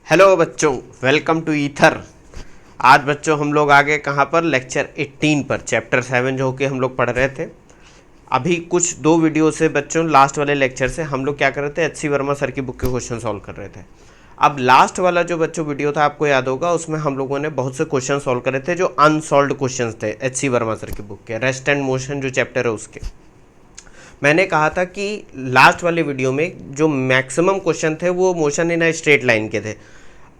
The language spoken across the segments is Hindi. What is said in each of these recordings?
हेलो बच्चों, वेलकम टू ईथर। आज बच्चों हम लोग आगे कहाँ पर लेक्चर 18 पर चैप्टर 7 जो कि हम लोग पढ़ रहे थे। अभी कुछ 2 वीडियो से बच्चों लास्ट वाले लेक्चर से हम लोग क्या कर रहे थे, एच सी वर्मा सर की बुक के क्वेश्चन सॉल्व कर रहे थे। अब लास्ट वाला जो बच्चों वीडियो था आपको याद होगा, उसमें हम लोगों ने बहुत से क्वेश्चन सॉल्व करे थे जो अनसॉल्व्ड क्वेश्चन थे एच सी वर्मा सर की बुक के, रेस्ट एंड मोशन जो चैप्टर है उसके। मैंने कहा था कि लास्ट वाले वीडियो में जो मैक्सिमम क्वेश्चन थे वो motion in a straight line के थे।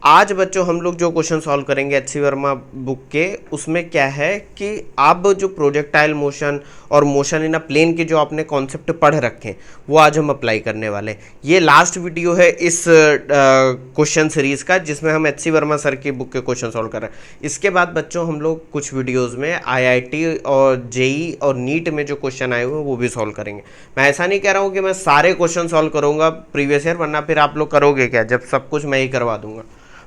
आज बच्चों हम लोग जो क्वेश्चन सॉल्व करेंगे एच सी वर्मा बुक के, उसमें क्या है कि आप जो प्रोजेक्टाइल मोशन और मोशन इन अ प्लेन के जो आपने कॉन्सेप्ट पढ़ रखे हैं वो आज हम अप्लाई करने वाले हैं। ये लास्ट वीडियो है इस क्वेश्चन सीरीज़ का जिसमें हम एच सी वर्मा सर की बुक के क्वेश्चन सॉल्व कर रहे हैं। इसके बाद बच्चों हम लोग कुछ वीडियोज़ में IIT और जेई और नीट में जो क्वेश्चन आए हुए हैं वो भी सॉल्व करेंगे। मैं ऐसा नहीं कह रहा हूँ कि मैं सारे क्वेश्चन सॉल्व करूँगा प्रीवियस ईयर, वरना फिर आप लोग करोगे क्या जब सब कुछ मैं ही करवा दूंगा।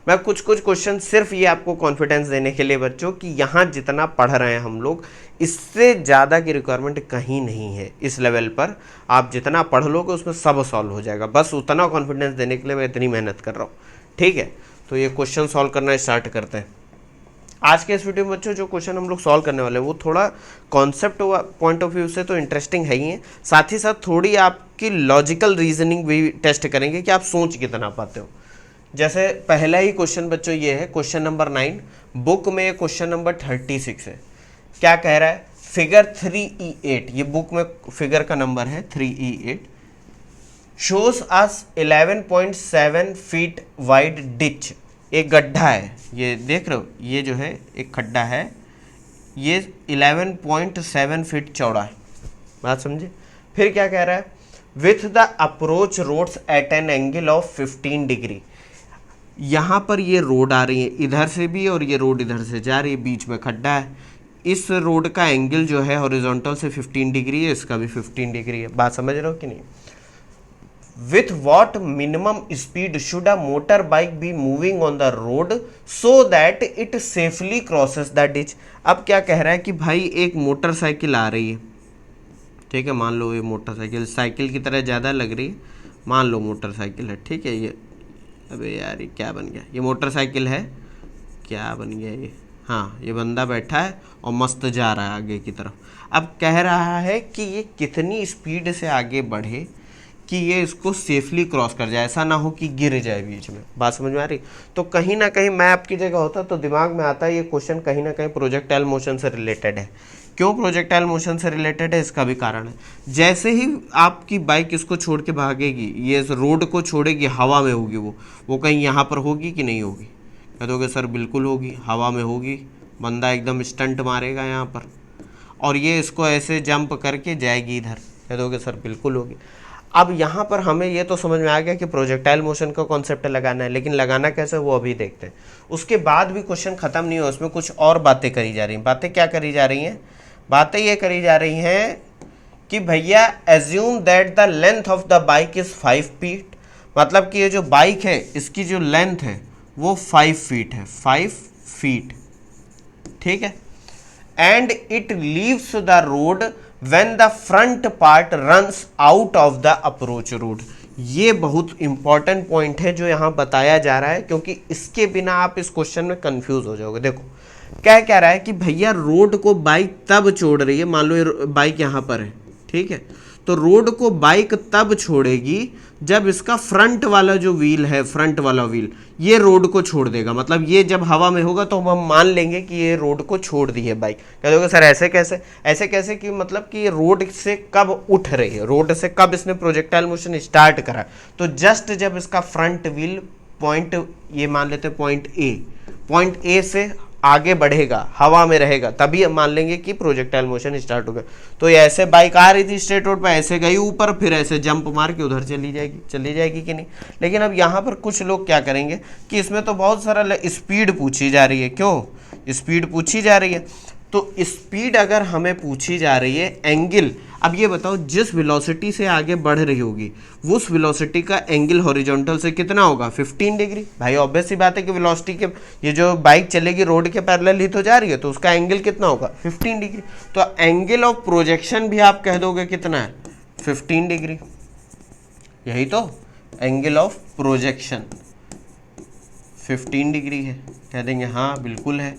मैं कुछ क्वेश्चन सिर्फ ये आपको कॉन्फिडेंस देने के लिए बच्चों कि यहाँ जितना पढ़ रहे हैं हम लोग, इससे ज़्यादा की रिक्वायरमेंट कहीं नहीं है। इस लेवल पर आप जितना पढ़ लोगे उसमें सब सॉल्व हो जाएगा। बस उतना कॉन्फिडेंस देने के लिए मैं इतनी मेहनत कर रहा हूँ, ठीक है। तो ये क्वेश्चन सॉल्व करना स्टार्ट करते हैं। आज के इस वीडियो में बच्चों जो क्वेश्चन हम लोग सॉल्व करने वाले हैं वो थोड़ा कॉन्सेप्ट पॉइंट ऑफ व्यू से तो इंटरेस्टिंग है ही है, साथ ही साथ थोड़ी आपकी लॉजिकल रीजनिंग भी टेस्ट करेंगे कि आप सोच कितना पाते हो। जैसे पहला ही क्वेश्चन बच्चों ये है, क्वेश्चन नंबर 9 बुक में, क्वेश्चन नंबर 36 है। क्या कह रहा है, फिगर 3E8, ये बुक में फिगर का नंबर है 3E8, shows us 11.7 feet wide ditch. एक गड्ढा है, ये देख रहे हो, ये जो है एक खड्डा है, ये 11.7 फीट चौड़ा है। बात समझे। फिर क्या कह रहा है, with the approach roads at an angle of 15 degree. यहाँ पर ये रोड आ रही है इधर से भी और ये रोड इधर से जा रही है, बीच में खड्डा है। इस रोड का एंगल जो है हॉरिजॉन्टल से 15 डिग्री है, इसका भी 15 डिग्री है। बात समझ रहे हो कि नहीं। With what minimum speed should a motor bike be moving on the road so that it safely crosses the ditch. अब क्या कह रहा है कि भाई एक मोटरसाइकिल आ रही है, ठीक है, मान लो ये मोटरसाइकिल साइकिल की तरह ज़्यादा लग रही है, मान लो मोटरसाइकिल है, ठीक है। ये अबे यार ये क्या बन गया, ये मोटरसाइकिल है, क्या बन गया ये, हाँ ये बंदा बैठा है और मस्त जा रहा है आगे की तरफ। अब कह रहा है कि ये कितनी स्पीड से आगे बढ़े कि ये इसको सेफली क्रॉस कर जाए, ऐसा ना हो कि गिर जाए बीच में। बात समझ में आ रही। तो कहीं ना कहीं मैं आपकी जगह होता तो दिमाग में आता है ये क्वेश्चन कहीं ना कहीं प्रोजेक्टाइल मोशन से रिलेटेड है। क्यों प्रोजेक्टाइल मोशन से रिलेटेड है, इसका भी कारण है। जैसे ही आपकी बाइक इसको छोड़ के भागेगी, ये इस रोड को छोड़ेगी, हवा में होगी वो कहीं यहाँ पर होगी कि नहीं होगी। कह दोगे सर बिल्कुल होगी, हवा में होगी, बंदा एकदम स्टंट मारेगा यहाँ पर, और ये इसको ऐसे जंप करके जाएगी इधर। कह दोगे सर बिल्कुल होगी। अब यहाँ पर हमें ये तो समझ में आ गया कि प्रोजेक्टाइल मोशन का कॉन्सेप्ट लगाना है, लेकिन लगाना कैसे वो अभी देखते हैं। उसके बाद भी क्वेश्चन खत्म नहीं हुआ, उसमें कुछ और बातें करी जा रही हैं। बातें क्या करी जा रही हैं, बातें ये करी जा रही हैं कि भैया assume that the length of the bike is 5 feet. मतलब कि ये जो बाइक है इसकी जो लेंथ है वो 5 फीट है, 5 फीट, ठीक है। And it leaves the road when the front part runs out of the approach road. ये बहुत इंपॉर्टेंट पॉइंट है जो यहाँ बताया जा रहा है, क्योंकि इसके बिना आप इस क्वेश्चन में कंफ्यूज हो जाओगे। देखो क्या कह रहा है कि भैया रोड को बाइक तब छोड़ रही है, मान लो ये बाइक यहाँ पर है, ठीक है, तो रोड को बाइक तब छोड़ेगी जब इसका फ्रंट वाला जो व्हील है, फ्रंट वाला व्हील ये रोड को छोड़ देगा। मतलब ये जब हवा में होगा तो हम मान लेंगे कि ये रोड को छोड़ दी है बाइक। कह दोगे सर ऐसे कैसे, ऐसे कैसे कि मतलब कि ये रोड से कब उठ रही है, रोड से कब इसने प्रोजेक्टाइल मोशन स्टार्ट करा। तो जस्ट जब इसका फ्रंट व्हील पॉइंट, ये मान लेते हैं पॉइंट ए से आगे बढ़ेगा, हवा में रहेगा, तभी हम मान लेंगे कि प्रोजेक्टाइल मोशन स्टार्ट हो गया। तो ये ऐसे बाइक आ रही थी स्ट्रेट रोड पे, ऐसे गई ऊपर, फिर ऐसे जंप मार के उधर चली जाएगी कि नहीं। लेकिन अब यहाँ पर कुछ लोग क्या करेंगे कि इसमें तो बहुत सारा स्पीड पूछी जा रही है। क्यों स्पीड पूछी जा रही है, तो स्पीड अगर हमें पूछी जा रही है, एंगल, अब ये बताओ जिस वेलोसिटी से आगे बढ़ रही होगी उस वेलोसिटी का एंगल हॉरिजॉन्टल से कितना होगा, 15 डिग्री। भाई ऑब्वियस सी बात है कि वेलोसिटी के, ये जो बाइक चलेगी रोड के पैरेलल ही तो जा रही है, तो उसका एंगल कितना होगा, 15 डिग्री। तो एंगल ऑफ प्रोजेक्शन भी आप कह दोगे कितना है, 15 डिग्री। यही तो एंगल ऑफ प्रोजेक्शन 15 डिग्री है, कह देंगे हाँ बिल्कुल है।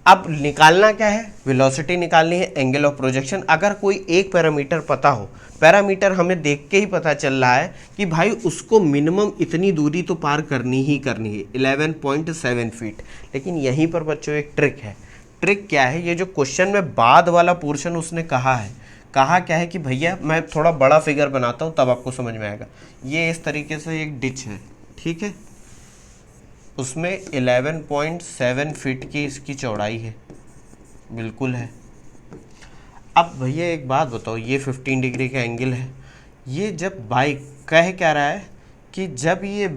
अब निकालना क्या है, वेलोसिटी निकालनी है, एंगल ऑफ प्रोजेक्शन। अगर कोई एक पैरामीटर पता हो, पैरामीटर हमें देख के ही पता चल रहा है कि भाई उसको मिनिमम इतनी दूरी तो पार करनी ही करनी है, 11.7 फीट। लेकिन यहीं पर बच्चों एक ट्रिक है। ट्रिक क्या है, ये जो क्वेश्चन में बाद वाला पोर्शन उसने कहा है, कहा क्या है कि भैया मैं थोड़ा बड़ा फिगर बनाता हूँ तब आपको समझ में आएगा। ये इस तरीके से एक डिच है, ठीक है, उसमें 11.7 फीट की इसकी चौड़ाई है, बिल्कुल है। अब भैया एक बात बताओ, ये 15 डिग्री का एंगल है। ये जब बाइक कह क्या रहा है कि जब ये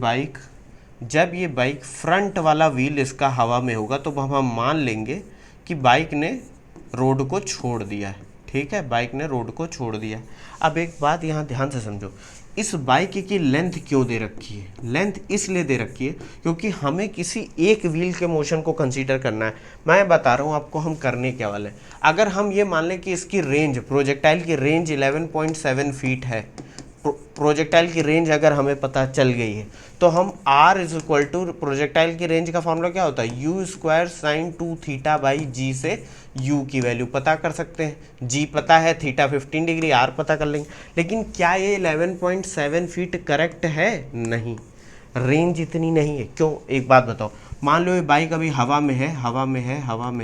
बाइक फ्रंट वाला व्हील इसका हवा में होगा तो हम मान लेंगे कि बाइक ने रोड को छोड़ दिया है, ठीक है, बाइक ने रोड को छोड़ दिया। अब एक बात यहाँ ध्यान से समझो, इस बाइक की लेंथ क्यों दे रखी है? लेंथ इसलिए दे रखी है क्योंकि हमें किसी एक व्हील के मोशन को कंसीडर करना है। मैं बता रहा हूँ आपको हम करने क्या वाले हैं। अगर हम ये मान लें कि इसकी रेंज, प्रोजेक्टाइल की रेंज 11.7 फीट है, प्रोजेक्टाइल की रेंज अगर हमें पता चल गई है तो हम r is equal to, projectile की रेंज का फॉर्मूला क्या होता है, u square sine 2 theta by g से u की वैल्यू पता कर सकते हैं। g पता है, थीटा 15 डिग्री, r पता कर लेंगे। लेकिन क्या ये 11.7 फीट करेक्ट है? नहीं, रेंज इतनी नहीं है। क्यों? एक बात बताओ, मान लो ये बाइक अभी हवा में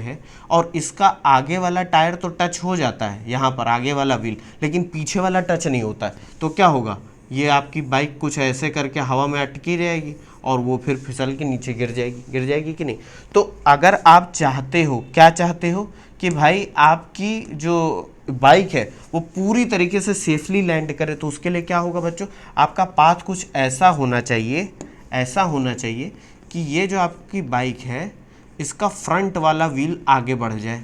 है और इसका आगे वाला टायर तो टच हो जाता है यहाँ पर, आगे वाला व्हील, लेकिन पीछे वाला टच नहीं होता है। तो क्या होगा, ये आपकी बाइक कुछ ऐसे करके हवा में अटकी रहेगी और वो फिर फिसल के नीचे गिर जाएगी कि नहीं। तो अगर आप चाहते हो, क्या चाहते हो कि भाई आपकी जो बाइक है वो पूरी तरीके से सेफली लैंड करे, तो उसके लिए क्या होगा बच्चों, आपका पाथ कुछ ऐसा होना चाहिए कि ये जो आपकी बाइक है इसका फ्रंट वाला व्हील आगे बढ़ जाए,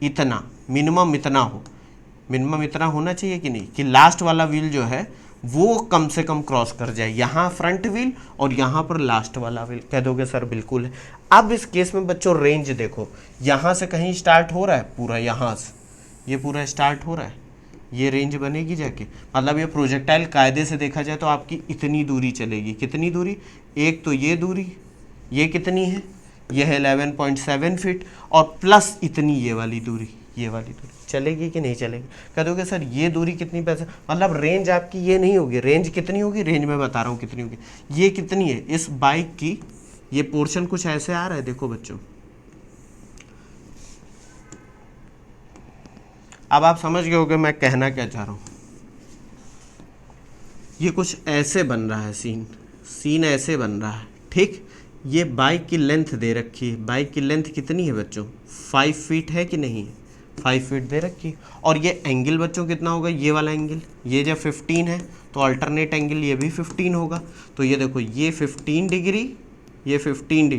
इतना मिनिमम इतना होना चाहिए कि नहीं, कि लास्ट वाला व्हील जो है वो कम से कम क्रॉस कर जाए, यहाँ फ्रंट व्हील और यहाँ पर लास्ट वाला व्हील। कह दोगे सर बिल्कुल है। अब इस केस में बच्चों रेंज देखो, यहाँ से कहीं स्टार्ट हो रहा है पूरा, यहाँ से ये पूरा स्टार्ट हो रहा है, ये रेंज बनेगी जाके, मतलब ये प्रोजेक्टाइल कायदे से देखा जाए तो आपकी इतनी दूरी चलेगी। कितनी दूरी? एक तो ये दूरी, ये कितनी है, ये है 11.7 फीट, और प्लस इतनी ये वाली दूरी चलेगी कि नहीं चलेगी? कह दोगे सर ये दूरी कितनी पैसे, मतलब रेंज आपकी ये नहीं होगी। रेंज कितनी होगी? रेंज मैं बता रहा हूँ कितनी होगी। ये कितनी है इस बाइक की, ये पोर्शन कुछ ऐसे आ रहा है, देखो बच्चों, अब आप समझ गए होगे मैं कहना क्या चाह रहा हूँ। ये कुछ ऐसे बन रहा है, सीन ऐसे बन रहा है, ठीक। ये बाइक की लेंथ दे रखी है, बाइक की लेंथ कितनी है बच्चों, 5 फीट है कि नहीं, 5 फीट दे रखी है। और ये एंगल बच्चों कितना होगा, ये वाला एंगल, ये जब 15 है तो अल्टरनेट एंगल ये भी 15 होगा। तो ये देखो, ये 15 डिग्री, ये 15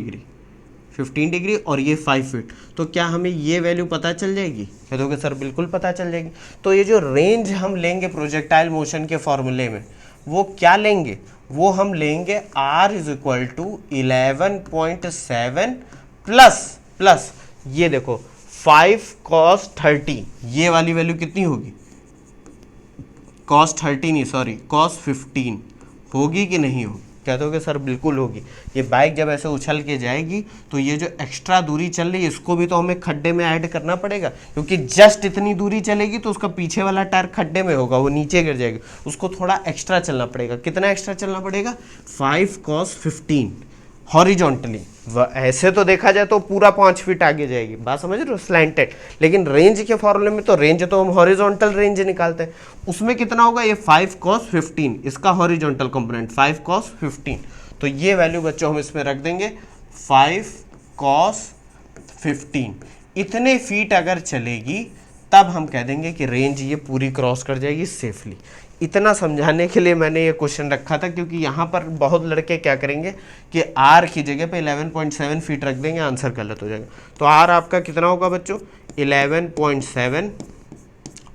डिग्री और ये 5 फीट। तो क्या हमें ये वैल्यू पता चल जाएगी? कह दोगे सर बिल्कुल पता चल जाएगी। तो ये जो रेंज हम लेंगे प्रोजेक्टाइल मोशन के फॉर्मूले में, वो क्या लेंगे, वो हम लेंगे r is equal to 11.7 plus ये देखो 5 cos 30, ये वाली वैल्यू कितनी होगी, cos 30 नहीं, सॉरी cos 15 होगी कि नहीं होगी? कह दोगे सर बिल्कुल होगी। ये बाइक जब ऐसे उछल के जाएगी तो ये जो एक्स्ट्रा दूरी चल रही है इसको भी तो हमें खड्डे में ऐड करना पड़ेगा, क्योंकि जस्ट इतनी दूरी चलेगी तो उसका पीछे वाला टायर खड्डे में होगा, वो नीचे गिर जाएगा, उसको थोड़ा एक्स्ट्रा चलना पड़ेगा। कितना एक्स्ट्रा चलना पड़ेगा? 5 cos 15 हॉरिजॉन्टली। ऐसे तो देखा जाए तो पूरा 5 फीट आगे जाएगी, बात समझ रहे हो, स्लैंटेड। लेकिन रेंज के फॉर्मूले में तो रेंज तो हम हॉरिजॉन्टल रेंज निकालते हैं, उसमें कितना होगा, ये 5 cos 15, इसका हॉरिजॉन्टल कंपोनेंट 5 cos 15। तो ये वैल्यू बच्चों हम इसमें रख देंगे 5 cos 15। इतने फीट अगर चलेगी तब हम कह देंगे कि रेंज ये पूरी क्रॉस कर जाएगी सेफली। इतना समझाने के लिए मैंने ये क्वेश्चन रखा था, क्योंकि यहाँ पर बहुत लड़के क्या करेंगे कि r की जगह पे 11.7 फीट रख देंगे, आंसर गलत हो जाएगा। तो r आपका कितना होगा बच्चों, 11.7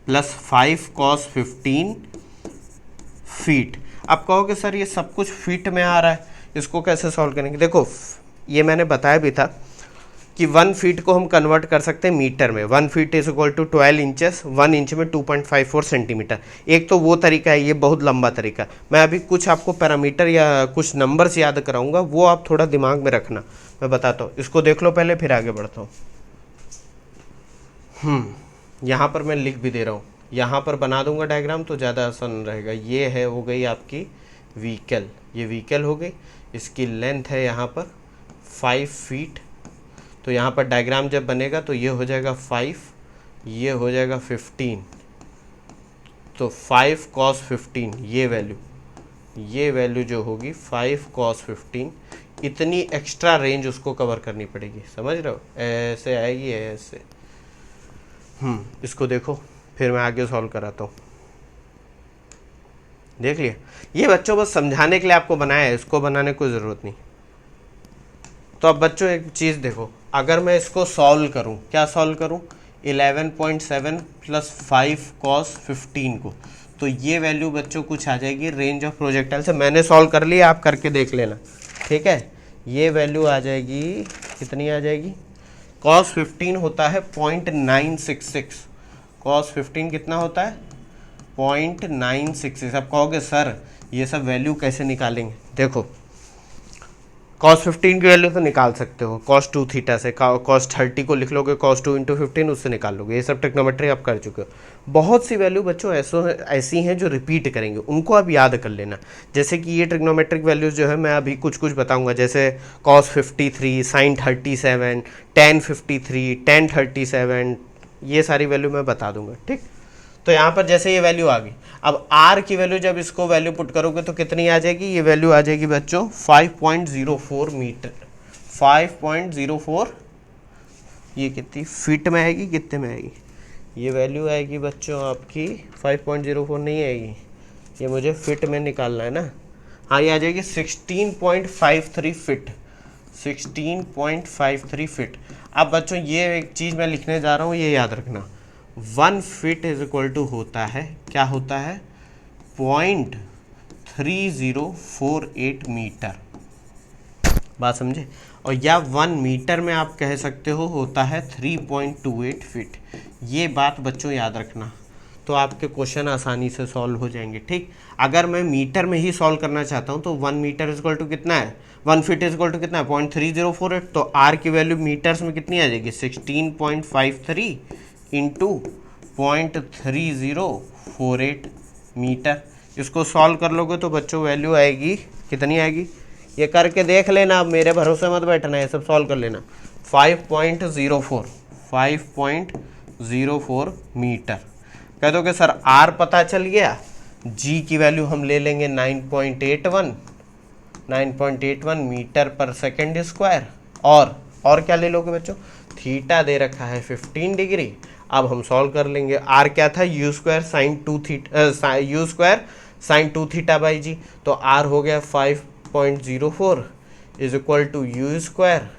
प्लस 5 cos 15 फीट। आप कहोगे सर ये सब कुछ फीट में आ रहा है, इसको कैसे सॉल्व करेंगे? देखो ये मैंने बताया भी था कि 1 फीट को हम कन्वर्ट कर सकते हैं मीटर में। 1 feet is equal to 12 inches, 1 inch में 2.54 सेंटीमीटर। एक तो वो तरीका है, ये बहुत लंबा तरीका। मैं अभी कुछ आपको पैरामीटर या कुछ नंबर्स याद कराऊंगा, वो आप थोड़ा दिमाग में रखना, मैं बताता हूँ। इसको देख लो पहले, फिर आगे बढ़ता हूँ। यहाँ पर मैं लिख भी दे रहा हूँ, यहाँ पर बना दूंगा डायग्राम तो ज़्यादा आसान रहेगा। ये है, हो गई आपकी व्हीकल, ये व्हीकल हो गई। इसकी लेंथ है यहाँ पर 5 फीट। तो यहाँ पर डायग्राम जब बनेगा तो ये हो जाएगा 5, ये हो जाएगा 15। तो 5 cos 15 ये वैल्यू जो होगी 5 cos 15, इतनी एक्स्ट्रा रेंज उसको कवर करनी पड़ेगी। समझ रहे हो? ऐसे आएगी, ऐसे। इसको देखो, फिर मैं आगे सॉल्व कराता हूँ। देख लिया? ये बच्चों बस समझाने के लिए आपको बनाया है, इसको बनाने की कोई ज़रूरत नहीं। तो अब बच्चों एक चीज़ देखो, अगर मैं इसको सॉल्व करूं, क्या सॉल्व करूं? 11.7 प्लस 5 cos 15 को, तो ये वैल्यू बच्चों कुछ आ जाएगी रेंज ऑफ प्रोजेक्टाइल से। मैंने सॉल्व कर लिया, आप करके देख लेना, ठीक है? ये वैल्यू आ जाएगी, कितनी आ जाएगी? cos 15 होता है 0.966। cos 15 कितना होता है? 0.966। अब कहोगे सर ये सब वैल्यू कैसे निकालेंगे? देखो, cos 15 की वैल्यू तो निकाल सकते हो cos 2 थीटा से। cos 30 को लिख लोगे cos 2 इंटू 15, उससे निकाल लोगे। ये सब ट्रिग्नोमेट्री आप कर चुके हो। बहुत सी वैल्यू बच्चों ऐसी हैं जो रिपीट करेंगे, उनको आप याद कर लेना। जैसे कि ये ट्रिग्नोमेट्रिक वैल्यूज़ जो है मैं अभी कुछ बताऊंगा, जैसे cos 53, sin 37, tan 53, tan 37, ये सारी वैल्यू मैं बता दूंगा, ठीक? तो यहाँ पर जैसे ये वैल्यू आ गई, अब r की वैल्यू जब इसको वैल्यू पुट करोगे तो कितनी आ जाएगी? ये वैल्यू आ जाएगी बच्चों 5.04 मीटर, 5.04। ये कितनी फीट में आएगी, कितने में आएगी? ये वैल्यू आएगी बच्चों आपकी 5.04 नहीं आएगी, ये मुझे फिट में निकालना है ना। हाँ, ये आ जाएगी 16.53 फिट, 16.53 फिट। अब बच्चों ये एक चीज़ मैं लिखने जा रहा हूँ, ये याद रखना। 1 फीट इज इक्वल टू होता है, क्या होता है? 0.3048 मीटर। बात समझे? और या 1 मीटर में आप कह सकते हो होता है 3.28 फीट। ये बात बच्चों याद रखना, तो आपके क्वेश्चन आसानी से सॉल्व हो जाएंगे, ठीक? अगर मैं मीटर में ही सॉल्व करना चाहता हूँ तो 1 मीटर इज इक्वल टू कितना है? 1 फीट इज इक्वल टू कितना है? 0.3048। तो आर की वैल्यू मीटर्स में कितनी आ जाएगी? 16.53 इंटू 0.3048 मीटर। इसको सॉल्व कर लोगे तो बच्चों वैल्यू आएगी, कितनी आएगी? ये करके देख लेना, अब मेरे भरोसे मत बैठना, ये सब सॉल्व कर लेना। 5.04 मीटर। कह दो कि सर आर पता चल गया, जी की वैल्यू हम ले लेंगे 9.81 मीटर पर सेकेंड स्क्वायर, और क्या ले लोगे बच्चों? थीटा दे रखा है 15 डिग्री। अब हम सॉल्व कर लेंगे। आर क्या था? U square sine 2 theta by g. तो आर हो गया 5.04 is equal to u square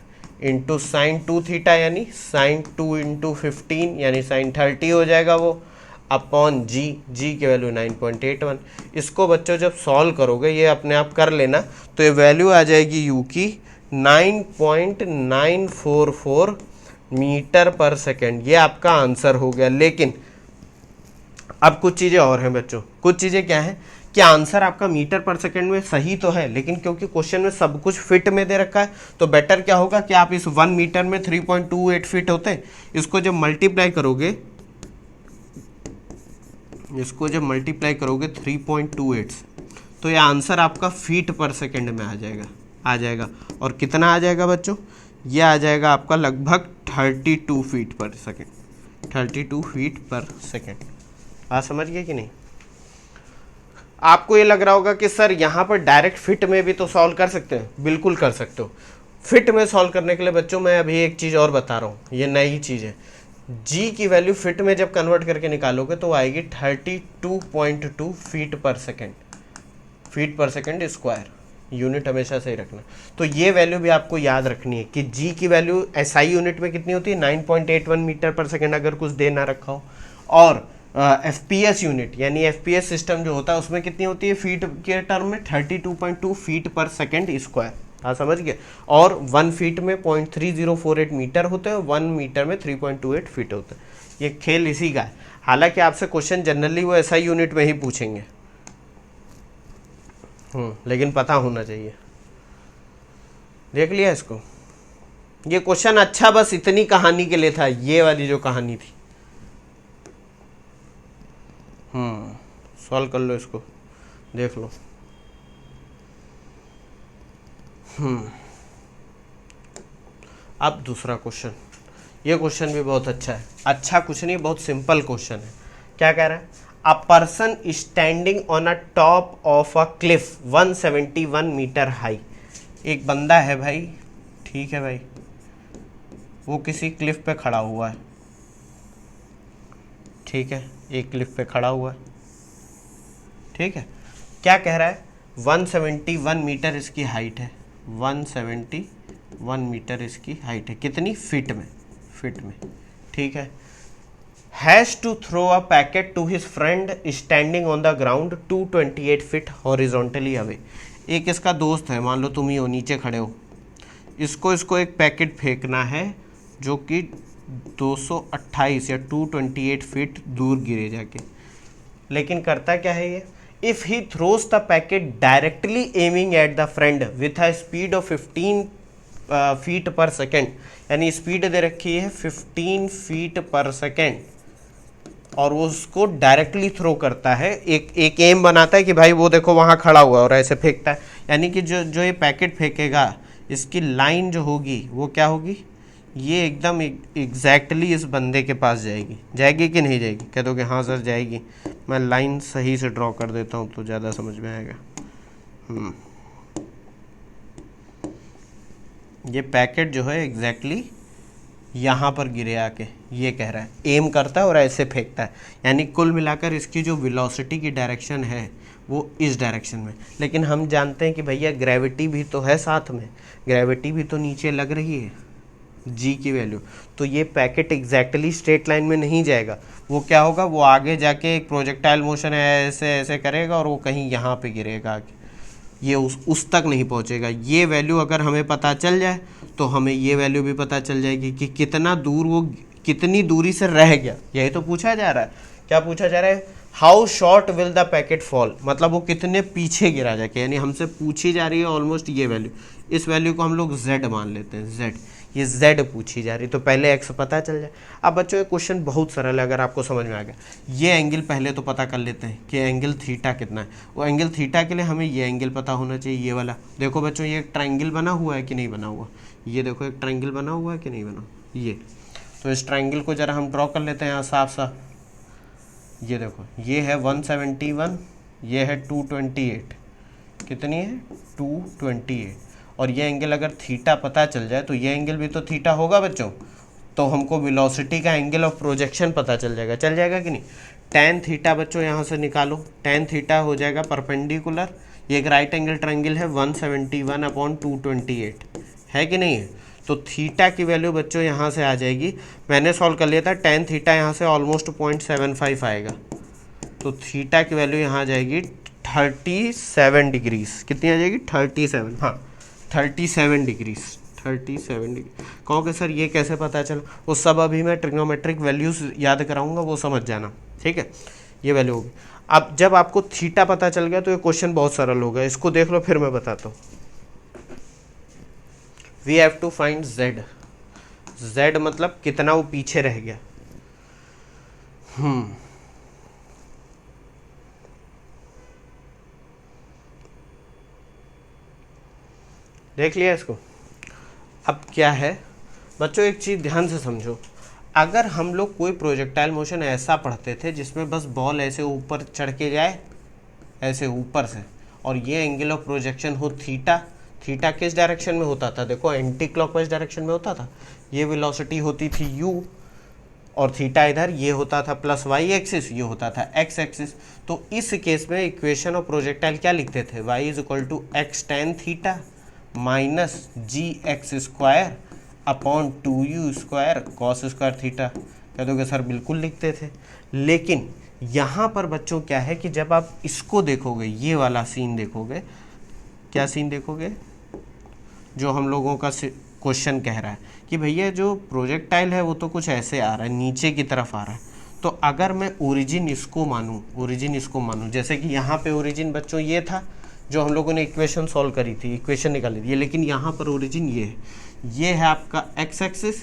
into sine 2 theta, यानी साइन 2 इंटू 15 यानी साइन 30 हो जाएगा वो, अपॉन जी की वैल्यू 9.81। इसको बच्चों जब सॉल्व करोगे, ये अपने आप कर लेना, तो ये वैल्यू आ जाएगी यू की 9.944 मीटर पर सेकेंड। ये आपका आंसर हो गया। लेकिन अब कुछ चीज़ें और हैं बच्चों। कुछ चीज़ें क्या हैं कि आंसर आपका मीटर पर सेकेंड में सही तो है, लेकिन क्योंकि क्वेश्चन में सब कुछ फिट में दे रखा है, तो बेटर क्या होगा कि आप इस 1 मीटर में 3.28 फीट होते हैं, इसको जब मल्टीप्लाई करोगे 3.28 से, तो ये आंसर आपका फीट पर सेकेंड में आ जाएगा। और कितना आ जाएगा बच्चों? ये आ जाएगा आपका लगभग 32 फीट पर सेकेंड, 32 फीट पर सेकेंड। बात समझ गए कि नहीं? आपको ये लग रहा होगा कि सर यहाँ पर डायरेक्ट फिट में भी तो सॉल्व कर सकते हैं। बिल्कुल कर सकते हो। फिट में सॉल्व करने के लिए बच्चों मैं अभी एक चीज़ और बता रहा हूँ, ये नई चीज़ है। जी की वैल्यू फिट में जब कन्वर्ट करके निकालोगे तो आएगी 32.2 फीट पर सेकेंड स्क्वायर। यूनिट हमेशा सही रखना। तो ये वैल्यू भी आपको याद रखनी है कि जी की वैल्यू एसआई यूनिट में कितनी होती है? 9.81 मीटर पर सेकेंड, अगर कुछ दे ना रखा हो। और एफपीएस यूनिट यानी एफपीएस सिस्टम जो होता है उसमें कितनी होती है फीट के टर्म में? 32.2 फीट पर सेकेंड स्क्वायर। हाँ समझ गए। और 1 फीट में 0.3048 मीटर होते हैं, 1 मीटर में 3.28 फीट होते हैं। ये खेल इसी का है। हालांकि आपसे क्वेश्चन जनरली वो SI यूनिट में ही पूछेंगे, लेकिन पता होना चाहिए। देख लिया इसको। ये क्वेश्चन अच्छा बस इतनी कहानी के लिए था, ये वाली जो कहानी थी। सॉल्व कर लो इसको, देख लो। अब दूसरा क्वेश्चन, ये क्वेश्चन भी बहुत अच्छा है। अच्छा कुछ नहीं, बहुत सिंपल क्वेश्चन है। क्या कह रहा है? A person standing on a top of a cliff 171 metre high. एक बंदा है भाई, ठीक है भाई, वो किसी क्लिफ पे खड़ा हुआ है, ठीक है, एक क्लिफ पे खड़ा हुआ है, ठीक है। क्या कह रहा है? 171 मीटर इसकी हाइट है, 171 मीटर इसकी हाइट है, कितनी? फीट में, फीट में, ठीक है। Has to throw a packet to his friend standing on the ground 228 feet horizontally away. एक इसका दोस्त है, मान लो तुम ही हो, नीचे खड़े हो, इसको एक पैकेट फेंकना है जो कि 228 या 228 फीट दूर गिरे जाके। लेकिन करता क्या है ये? If he throws the packet directly aiming at the friend with a speed of 15 feet पर सेकेंड, यानी स्पीड दे रखी है 15 फीट पर सेकेंड, और वो उसको डायरेक्टली थ्रो करता है, एक एम बनाता है कि भाई वो देखो वहाँ खड़ा हुआ, और ऐसे फेंकता है। यानी कि जो ये पैकेट फेंकेगा, इसकी लाइन जो होगी वो क्या होगी? ये एकदम एग्जैक्टली इस बंदे के पास जाएगी। जाएगी कि नहीं जाएगी? कह दोगे हाँ सर जाएगी। मैं लाइन सही से ड्रॉ कर देता हूँ तो ज़्यादा समझ में आएगा। ये पैकेट जो है एग्जैक्टली यहाँ पर गिरे आके, ये कह रहा है, एम करता है और ऐसे फेंकता है। यानी कुल मिलाकर इसकी जो वेलोसिटी की डायरेक्शन है वो इस डायरेक्शन में। लेकिन हम जानते हैं कि भैया ग्रेविटी भी तो है साथ में, ग्रेविटी भी तो नीचे लग रही है, जी की वैल्यू। तो ये पैकेट एग्जैक्टली स्ट्रेट लाइन में नहीं जाएगा, वो क्या होगा? वो आगे जाके एक प्रोजेक्टाइल मोशन है, ऐसे ऐसे करेगा और वो कहीं यहाँ पे गिरेगा आगे, ये उस तक नहीं पहुँचेगा। ये वैल्यू अगर हमें पता चल जाए तो हमें ये वैल्यू भी पता चल जाएगी कि कितना दूर वो, कितनी दूरी से रह गया। यही तो पूछा जा रहा है। क्या पूछा जा रहा है? How short will the packet fall, मतलब वो कितने पीछे गिरा जाके। यानी हमसे पूछी जा रही है ऑलमोस्ट ये वैल्यू, इस वैल्यू को हम लोग z मान लेते हैं, z, ये z पूछी जा रही, तो पहले x पता चल जाए। अब बच्चों ये क्वेश्चन बहुत सरल है, अगर आपको समझ में आ गया। ये एंगल पहले तो पता कर लेते हैं कि एंगल थीटा कितना है। वो एंगल थीटा के लिए हमें ये एंगल पता होना चाहिए, ये वाला। देखो बच्चों ये एक ट्रायंगल बना हुआ है कि नहीं बना हुआ? ये देखो एक ट्रायंगल बना हुआ है कि नहीं बना? ये तो इस ट्रायंगल को ज़रा हम ड्रॉ कर लेते हैं यहाँ साफ साफ। ये देखो ये है 171, ये है 228, कितनी है? 228। और ये एंगल अगर थीटा पता चल जाए तो ये एंगल भी तो थीटा होगा बच्चों, तो हमको वेलोसिटी का एंगल ऑफ प्रोजेक्शन पता चल जाएगा। चल जाएगा कि नहीं? टेन थीटा बच्चों यहाँ से निकालो, टेन थीटा हो जाएगा परपेंडिकुलर, ये एक राइट एंगल ट्रायंगल है 171/228, है कि नहीं है? तो थीटा की वैल्यू बच्चों यहाँ से आ जाएगी, मैंने सॉल्व कर लिया था, टेन थीटा यहाँ से ऑलमोस्ट 0.75 आएगा, तो थीटा की वैल्यू यहाँ आ जाएगी 37 डिग्रीज। कितनी आ जाएगी? 37, हाँ 37 डिग्रीज, 37 डिग्री। कहोगे सर ये कैसे पता चला? वो सब अभी मैं ट्रिग्नोमेट्रिक वैल्यूज याद कराऊंगा, वो समझ जाना, ठीक है। ये वैल्यू होगी। अब जब आपको थीटा पता चल गया तो ये क्वेश्चन बहुत सरल होगा। इसको देख लो फिर मैं बताता हूँ। We have to find z, z मतलब कितना वो पीछे रह गया। देख लिया इसको। अब क्या है बच्चों, एक चीज़ ध्यान से समझो। अगर हम लोग कोई प्रोजेक्टाइल मोशन ऐसा पढ़ते थे जिसमें बस बॉल ऐसे ऊपर चढ़ के जाए, ऐसे ऊपर से, और ये एंगल ऑफ प्रोजेक्शन हो थीटा, थीटा किस डायरेक्शन में होता था? देखो एंटी क्लॉकवाइज डायरेक्शन में होता था। ये वेलोसिटी होती थी u, और थीटा इधर, ये होता था प्लस वाई एक्सिस, ये होता था एक्स एक्सिस। तो इस केस में इक्वेशन ऑफ प्रोजेक्टाइल क्या लिखते थे? y is equal to x tan theta minus g x square upon 2u square cos square theta. कह दोगे सर बिल्कुल लिखते थे, लेकिन यहाँ पर बच्चों क्या है कि जब आप इसको देखोगे, ये वाला सीन देखोगे, क्या सीन देखोगे? जो हम लोगों का क्वेश्चन कह रहा है कि भैया जो प्रोजेक्टाइल है वो तो कुछ ऐसे आ रहा है, नीचे की तरफ आ रहा है। तो अगर मैं ओरिजिन इसको मानूं, जैसे कि यहाँ पे ओरिजिन बच्चों ये था जो हम लोगों ने इक्वेशन सॉल्व करी थी, इक्वेशन निकाली थी, लेकिन यहाँ पर ओरिजिन ये है आपका एक्स एक्सिस,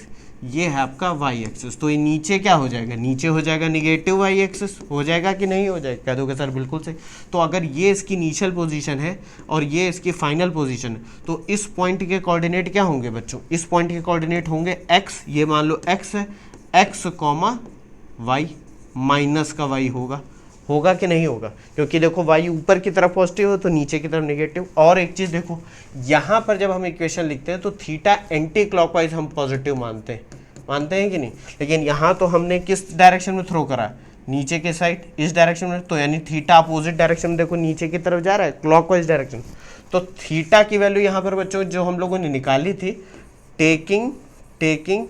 ये है आपका वाई एक्सिस। तो ये नीचे क्या हो जाएगा, नीचे हो जाएगा निगेटिव वाई एक्सिस, हो जाएगा कि नहीं हो जाएगा, कह दोगे सर बिल्कुल सही। तो अगर ये इसकी इनिशियल पोजीशन है और ये इसकी फाइनल पोजीशन है, तो इस पॉइंट के कोऑर्डिनेट क्या होंगे बच्चों, इस पॉइंट के कोऑर्डिनेट होंगे एक्स, ये मान लो एक्स है, एक्स कॉमा वाई, माइनस का वाई होगा कि नहीं होगा, क्योंकि देखो वाई ऊपर की तरफ पॉजिटिव हो तो नीचे की तरफ नेगेटिव। और एक चीज़ देखो, यहाँ पर जब हम इक्वेशन लिखते हैं तो थीटा एंटी क्लॉकवाइज हम पॉजिटिव मानते हैं कि नहीं, लेकिन यहाँ तो हमने किस डायरेक्शन में थ्रो करा, नीचे के साइड, इस डायरेक्शन में, तो यानी थीटा अपोजिट डायरेक्शन में देखो नीचे की तरफ जा रहा है, क्लॉकवाइज डायरेक्शन। तो थीटा की वैल्यू यहाँ पर बच्चों जो हम लोगों ने निकाली थी, taking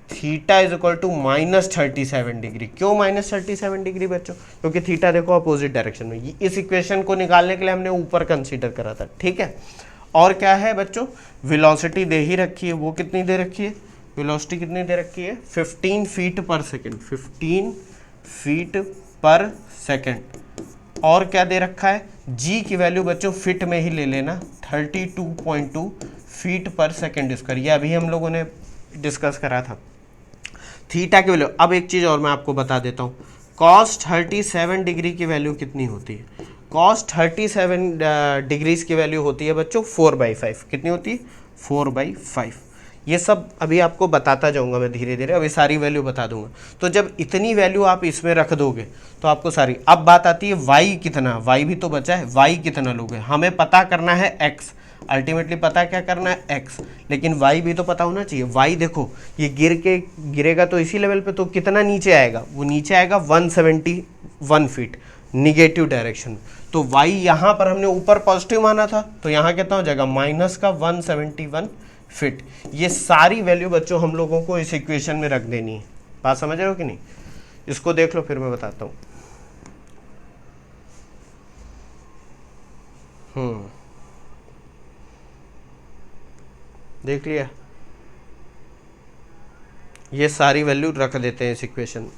theta is equal to -37 degree. क्यों -37 डिग्री बच्चों, क्योंकि थीटा देखो अपोजिट डायरेक्शन में। इस इक्वेशन को निकालने के लिए हमने ऊपर कंसीडर करा था, ठीक है। और क्या है बच्चों, वेलोसिटी दे ही रखी है, वो कितनी दे रखी है, वेलोसिटी कितनी दे रखी है, 15 फीट पर सेकेंड, 15 फीट पर सेकेंड। और क्या दे रखा है, जी की वैल्यू बच्चों फिट में ही ले लेना, 32.2 फीट पर सेकेंड स्क्वायर, ये अभी हम लोगों ने डिस्कस करा था। थीटा की वैल्यू, अब एक चीज़ और मैं आपको बता देता हूँ, cos 37 डिग्री की वैल्यू कितनी होती है, cos 37 डिग्रीज की वैल्यू होती है बच्चों 4/5। कितनी होती है, 4/5। ये सब अभी आपको बताता जाऊंगा मैं धीरे धीरे, अभी सारी वैल्यू बता दूंगा। तो जब इतनी वैल्यू आप इसमें रख दोगे तो आपको सारी, अब बात आती है वाई कितना, वाई भी तो बचा है, वाई कितना लोगे, हमें पता करना है एक्स, अल्टीमेटली पता क्या करना है एक्स, लेकिन वाई भी तो पता होना चाहिए। वाई देखो ये गिरेगा तो इसी लेवल पे, तो कितना नीचे आएगा, वो नीचे आएगा 171 फीट निगेटिव डायरेक्शन। तो वाई यहाँ पर हमने ऊपर पॉजिटिव माना था, तो यहाँ कितना हो जाएगा -171 फीट। ये सारी वैल्यू बच्चों हम लोगों को इस इक्वेशन में रख देनी है, बात समझ रहे हो कि नहीं। इसको देख लो फिर मैं बताता हूँ। देख लिया, ये सारी वैल्यू रख देते हैं इस इक्वेशन में।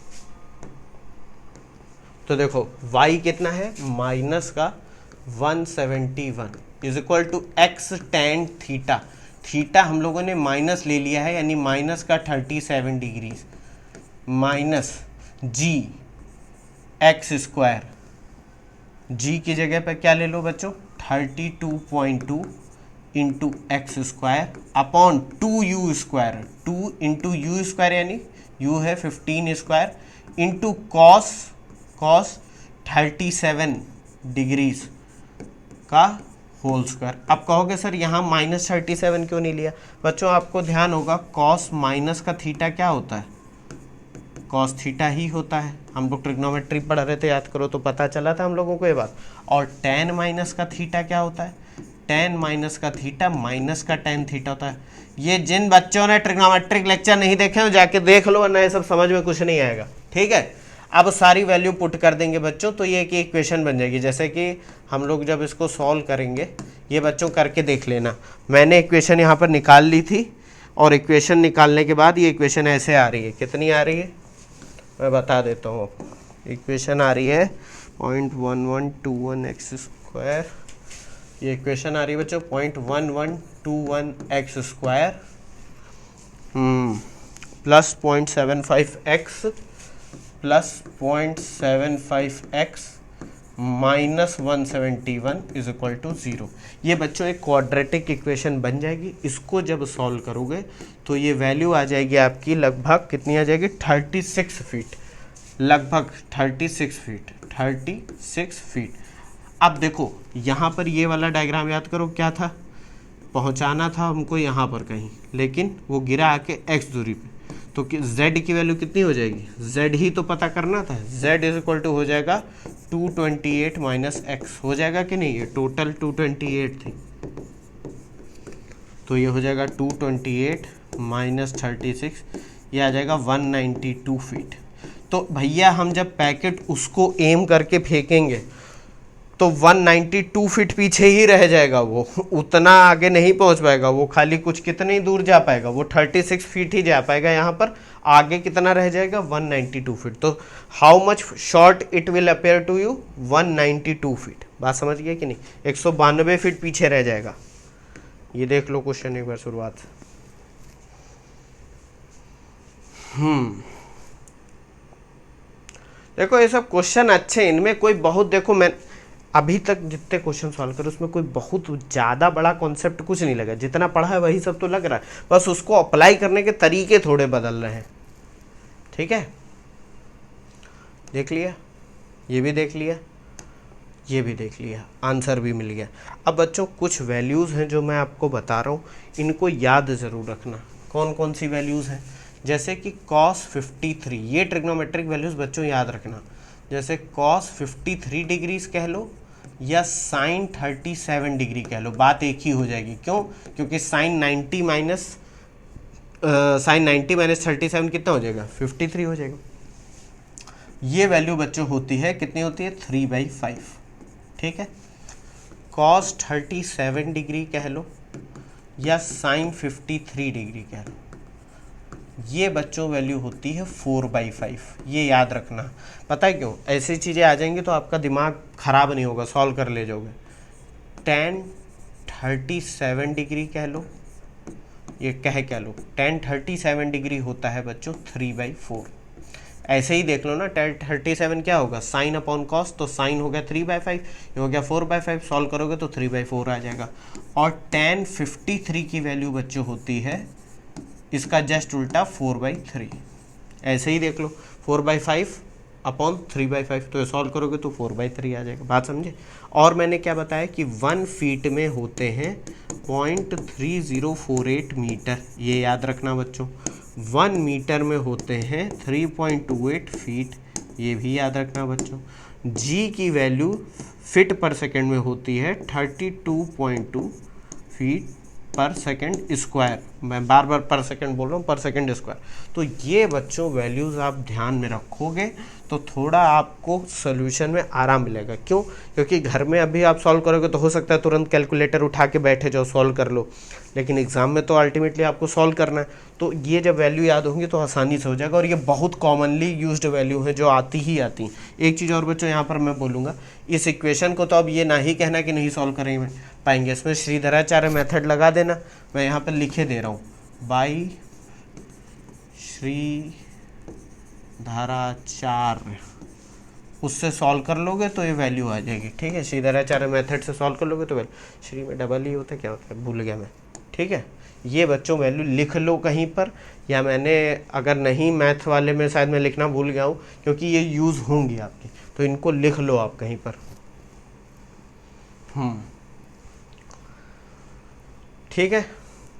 तो देखो y कितना है, -171 is equal to x tan theta. Theta हम लोगों ने माइनस ले लिया है, यानी माइनस का 37 degree, minus g x square, जी की जगह पर क्या ले लो बच्चों 32.2 into x square upon 2u square, 2 into you square यानी u है 15 स्क्वायर इंटू कॉस 37 डिग्रीज का होल स्क्वायर। अब कहोगे सर यहाँ -37 क्यों नहीं लिया, बच्चों आपको ध्यान होगा कॉस माइनस का थीटा क्या होता है, कॉस थीटा ही होता है। हम लोग ट्रिग्नोमेट्री पढ़ रहे थे, याद करो तो पता चला था हम लोगों को ये बात। और टेन माइनस का थीटा क्या होता है, टेन माइनस का थीटा माइनस का टेन थीटा होता है। ये जिन बच्चों ने ट्रिग्नोमेट्रिक लेक्चर नहीं देखे हो जाके देख लो, वरना ये सब समझ में कुछ नहीं आएगा, ठीक है। अब सारी वैल्यू पुट कर देंगे बच्चों, तो ये एक इक्वेशन बन जाएगी। जैसे कि हम लोग जब इसको सॉल्व करेंगे, ये बच्चों करके देख लेना, मैंने इक्वेशन यहाँ पर निकाल ली थी, और इक्वेशन निकालने के बाद ये इक्वेशन ऐसे आ रही है, कितनी आ रही है मैं बता देता हूँ। इक्वेशन आ रही है 0.1121 एक्स स्क्वायर, ये इक्वेशन आ रही है बच्चों 0.1121 x square plus 0.75 x plus 0.75 x minus 171 is equal to 0। ये बच्चों एक क्वाड्रेटिक इक्वेशन बन जाएगी। इसको जब सॉल्व करोगे तो ये वैल्यू आ जाएगी आपकी लगभग कितनी आ जाएगी 36 फीट, लगभग 36 फीट। अब देखो यहाँ पर ये वाला डायग्राम याद करो, क्या था, पहुँचाना था हमको यहाँ पर कहीं, लेकिन वो गिरा आके x दूरी पे, तो z की वैल्यू कितनी हो जाएगी, z ही तो पता करना था, z इज इक्वल टू हो जाएगा 228 माइनस एक्स, हो जाएगा कि नहीं, ये टोटल 228 थी, तो ये हो जाएगा 228 माइनस 36, ये आ जाएगा 192 फीट। तो भैया हम जब पैकेट उसको एम करके फेंकेंगे तो 192 फीट पीछे ही रह जाएगा, वो उतना आगे नहीं पहुंच पाएगा, वो खाली कुछ कितनी दूर जा पाएगा, वो 36 फीट ही जा पाएगा। यहाँ पर आगे कितना रह जाएगा, 192 फीट। तो how much short it will appear to you, 192 feet. बात समझ गए कि नहीं, 192 फीट पीछे रह जाएगा। ये देख लो क्वेश्चन एक बार शुरुआत। देखो ये सब क्वेश्चन अच्छे, इनमें कोई बहुत, देखो मैं अभी तक जितने क्वेश्चन सॉल्व करे उसमें कोई बहुत ज़्यादा बड़ा कॉन्सेप्ट कुछ नहीं लगा, जितना पढ़ा है वही सब तो लग रहा है, बस उसको अप्लाई करने के तरीके थोड़े बदल रहे हैं। ठीक है, देख लिया, ये भी देख लिया, ये भी देख लिया, आंसर भी मिल गया। अब बच्चों कुछ वैल्यूज़ हैं जो मैं आपको बता रहा हूँ, इनको याद ज़रूर रखना। कौन कौन सी वैल्यूज़ हैं, जैसे कि cos 53, ये ट्रिग्नोमेट्रिक वैल्यूज़ बच्चों याद रखना। जैसे cos 53 डिग्रीज कह लो या sin 37 डिग्री कह लो, बात एक ही हो जाएगी। क्यों, क्योंकि sin 90 माइनस 37 कितना हो जाएगा, 53 हो जाएगा। ये वैल्यू बच्चों होती है, कितनी होती है, 3/5। ठीक है, cos 37 डिग्री कह लो या sin 53 डिग्री कह लो, ये बच्चों वैल्यू होती है 4/5। ये याद रखना, पता है क्यों, ऐसी चीज़ें आ जाएंगी तो आपका दिमाग खराब नहीं होगा, सॉल्व कर ले जाओगे। tan 37 डिग्री कह लो, ये कह लो tan 37 डिग्री होता है बच्चों 3/4। ऐसे ही देख लो ना, tan 37 क्या होगा, साइन अपॉन कॉस, तो साइन हो गया 3/5, ये हो गया 4/5, सॉल्व करोगे तो 3/4 आ जाएगा। और tan 53 की वैल्यू बच्चों होती है इसका जस्ट उल्टा 4/3। ऐसे ही देख लो 4/5 अपॉन 3/5, तो ये सॉल्व करोगे तो 4/3 आ जाएगा। बात समझे। और मैंने क्या बताया कि 1 फीट में होते हैं 0.3048 मीटर, ये याद रखना बच्चों। 1 मीटर में होते हैं 3.28 फीट, ये भी याद रखना बच्चों। जी की वैल्यू फिट पर सेकेंड में होती है 32.2 फीट पर सेकेंड स्क्वायर। मैं बार बार पर सेकेंड बोल रहा हूँ, पर सेकेंड स्क्वायर। तो ये बच्चों वैल्यूज़ आप ध्यान में रखोगे तो थोड़ा आपको सोल्यूशन में आराम मिलेगा। क्यों, क्योंकि घर में अभी आप सॉल्व करोगे तो हो सकता है तुरंत कैलकुलेटर उठा के बैठे जाओ, सॉल्व कर लो, लेकिन एग्जाम में तो अल्टीमेटली आपको सॉल्व करना है। तो ये जब वैल्यू याद होंगी तो आसानी से हो जाएगा। और ये बहुत कॉमनली यूज्ड वैल्यू है जो आती ही आती हैं। एक चीज़ और बच्चों यहाँ पर मैं बोलूँगा, इस इक्वेशन को तो अब ये ना ही कहना कि नहीं सॉल्व करेंगे पाएंगे, इसमें श्रीधराचार्य मेथड लगा देना। मैं यहाँ पर लिखे दे रहा हूँ, बाई श्रीधराचार्य, उससे सॉल्व कर लोगे तो ये वैल्यू आ जाएगी। ठीक है, श्रीधराचार्य मेथड से सॉल्व कर लोगे तो वैल्यू, श्री में डबल ही होता है, क्या होता है भूल गया मैं। ठीक है, ये बच्चों वैल्यू लिख लो कहीं पर, या मैंने अगर नहीं मैथ वाले में शायद मैं लिखना भूल गया हूँ, क्योंकि ये यूज़ होंगी आपकी, तो इनको लिख लो आप कहीं पर। ठीक है,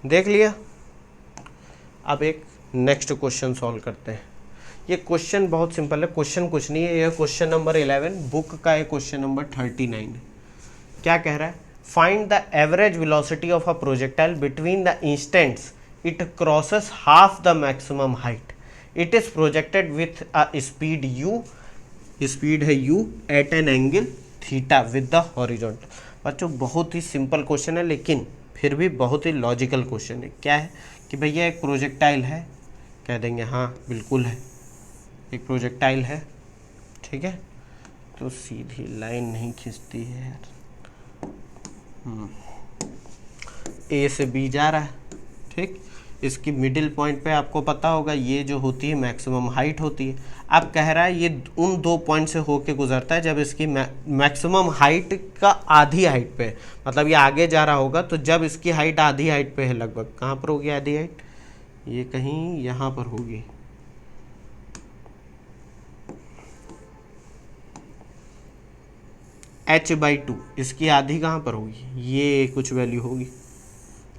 देख लिया। अब एक नेक्स्ट क्वेश्चन सॉल्व करते हैं। ये क्वेश्चन बहुत सिंपल है, क्वेश्चन कुछ नहीं है, ये क्वेश्चन नंबर 11 बुक का है, क्वेश्चन नंबर 39। क्या कह रहा है, find the average velocity of a projectile between the instants it crosses half the maximum height, it is projected with a speed u, speed है u at an angle theta with the horizontal. बच्चों बहुत ही सिंपल क्वेश्चन है, लेकिन फिर भी बहुत ही लॉजिकल क्वेश्चन है। क्या है कि भैया एक प्रोजेक्टाइल है, कह देंगे हाँ बिल्कुल है, एक प्रोजेक्टाइल है। ठीक है, तो सीधी लाइन नहीं खींचती है यार, ए से बी जा रहा है। ठीक, इसकी मिडिल पॉइंट पे आपको पता होगा ये जो होती है मैक्सिमम हाइट होती है। अब कह रहा है ये उन 2 पॉइंट से होके गुजरता है जब इसकी मैक्सिमम हाइट का आधी हाइट पे, मतलब ये आगे जा रहा होगा तो जब इसकी हाइट आधी हाइट पे है, लगभग कहाँ पर होगी आधी हाइट, ये कहीं यहाँ पर होगी। h/2 इसकी आधी कहाँ पर होगी, ये कुछ वैल्यू होगी।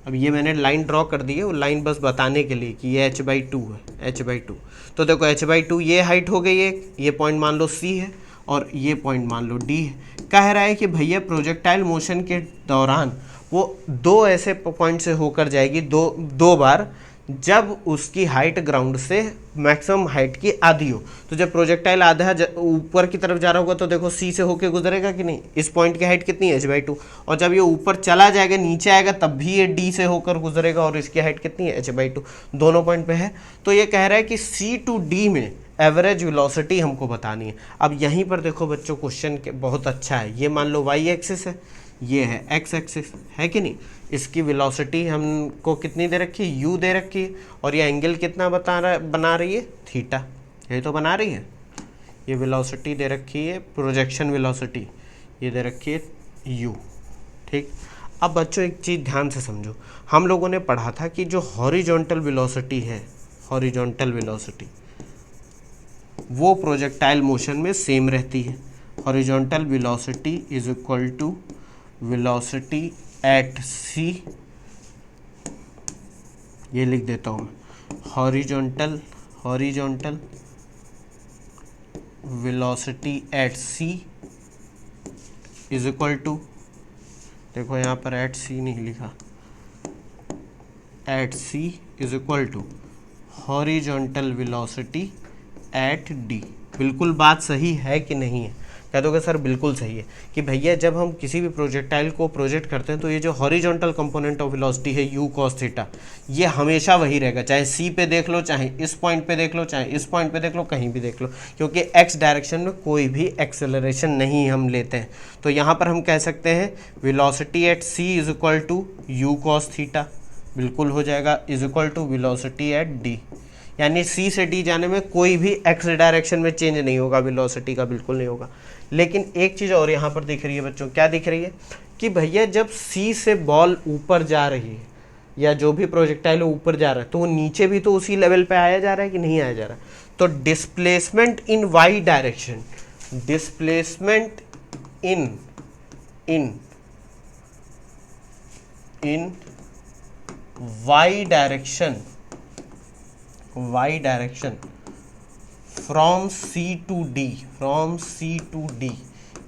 अब ये मैंने लाइन ड्रॉ कर दी है, वो लाइन बस बताने के लिए कि ये h/2 है, h/2। तो देखो h/2 ये हाइट हो गई है, ये पॉइंट मान लो c है और ये पॉइंट मान लो d है। कह रहा है कि भैया प्रोजेक्टाइल मोशन के दौरान वो 2 ऐसे पॉइंट से होकर जाएगी, दो बार, जब उसकी हाइट ग्राउंड से मैक्सिमम हाइट की आधी हो। तो जब प्रोजेक्टाइल आधा ऊपर की तरफ जा रहा होगा तो देखो सी से होके गुजरेगा कि नहीं, इस पॉइंट की हाइट कितनी है h/2, और जब ये ऊपर चला जाएगा नीचे आएगा तब भी ये डी से होकर गुजरेगा और इसकी हाइट कितनी है h/2, दोनों पॉइंट पे है। तो ये कह रहा है कि सी टू डी में एवरेज वेलोसिटी हमको बतानी है। अब यहीं पर देखो बच्चों क्वेश्चन बहुत अच्छा है, ये मान लो वाई एक्सिस है, ये है एक्स एक्सिस, है कि नहीं। इसकी वेलोसिटी हमको कितनी दे रखी है, यू दे रखी है, और ये एंगल कितना बना रही है, थीटा, ये तो बना रही है। ये वेलोसिटी दे रखी है, प्रोजेक्शन वेलोसिटी ये दे रखी है यू, ठीक। अब बच्चों एक चीज़ ध्यान से समझो, हम लोगों ने पढ़ा था कि जो हॉरिजॉन्टल वेलोसिटी है, हॉरिजॉन्टल वेलोसिटी वो प्रोजेक्टाइल मोशन में सेम रहती है। Horizontal velocity is equal to velocity at C, ये लिख देता हूँ, horizontal velocity at C is equal to, देखो यहाँ पर एट सी नहीं लिखा, at C is equal to horizontal velocity at D. बिल्कुल बात सही है कि नहीं है, कह दोगे सर बिल्कुल सही है कि भैया जब हम किसी भी प्रोजेक्टाइल को प्रोजेक्ट करते हैं तो ये जो हॉरिजॉन्टल कंपोनेंट ऑफ वेलोसिटी है यू कॉस थीटा, ये हमेशा वही रहेगा, चाहे सी पे देख लो, चाहे इस पॉइंट पे देख लो, चाहे इस पॉइंट पे देख लो, कहीं भी देख लो, क्योंकि एक्स डायरेक्शन में कोई भी एक्सेलरेशन नहीं हम लेते हैं। तो यहाँ पर हम कह सकते हैं velocity at C is equal to u cos theta, बिल्कुल हो जाएगा, is equal to velocity at D, यानी सी से डी जाने में कोई भी एक्स डायरेक्शन में चेंज नहीं होगा, वेलोसिटी का बिल्कुल नहीं होगा। लेकिन एक चीज़ और यहाँ पर दिख रही है बच्चों, क्या दिख रही है कि भैया जब सी से बॉल ऊपर जा रही है या जो भी प्रोजेक्टाइल ऊपर जा रहा है तो वो नीचे भी तो उसी लेवल पे आया जा रहा है कि नहीं आया जा रहा है। तो displacement in y direction, displacement in y direction from C to D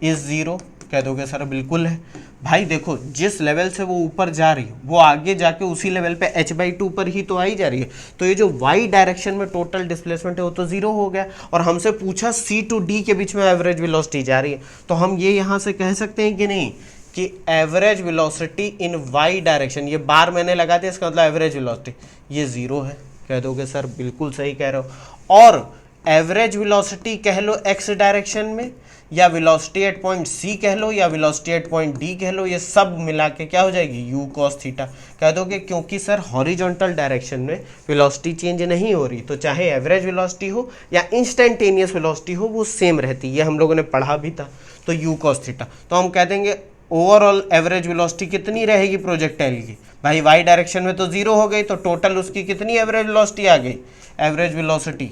is zero, कह दोगे सर बिल्कुल है। भाई देखो जिस लेवल से वो ऊपर जा रही है वो आगे जाके उसी लेवल पे h/2 पर ही तो आई जा रही है, तो ये जो y डायरेक्शन में टोटल डिस्प्लेसमेंट है वो तो ज़ीरो हो गया। और हमसे पूछा सी टू डी के बीच में एवरेज वेलोसिटी जा रही है, तो हम ये यहाँ से कह सकते हैं कि नहीं कि एवरेज वेलोसिटी इन y डायरेक्शन, ये बार मैंने लगा दिया, इसका मतलब एवरेज वेलोसिटी ये ज़ीरो है, कह दोगे सर बिल्कुल सही कह रहे हो। और एवरेज वेलोसिटी कह लो एक्स डायरेक्शन में, या वेलोसिटी एट पॉइंट सी कह लो, या वेलोसिटी एट पॉइंट डी कह लो, ये सब मिला के क्या हो जाएगी यू कॉस थीटा, कह दोगे क्योंकि सर हॉरिजॉन्टल डायरेक्शन में वेलोसिटी चेंज नहीं हो रही, तो चाहे एवरेज वेलोसिटी हो या इंस्टेंटेनियस वेलोसिटी हो वो सेम रहती है, ये हम लोगों ने पढ़ा भी था, तो यू कॉस थीटा। तो हम कह देंगे ओवरऑल एवरेज वेलोसिटी कितनी रहेगी प्रोजेक्टाइल की, भाई वाई डायरेक्शन में तो जीरो हो गई, तो टोटल उसकी कितनी एवरेज वेलोसिटी आ गई, average velocity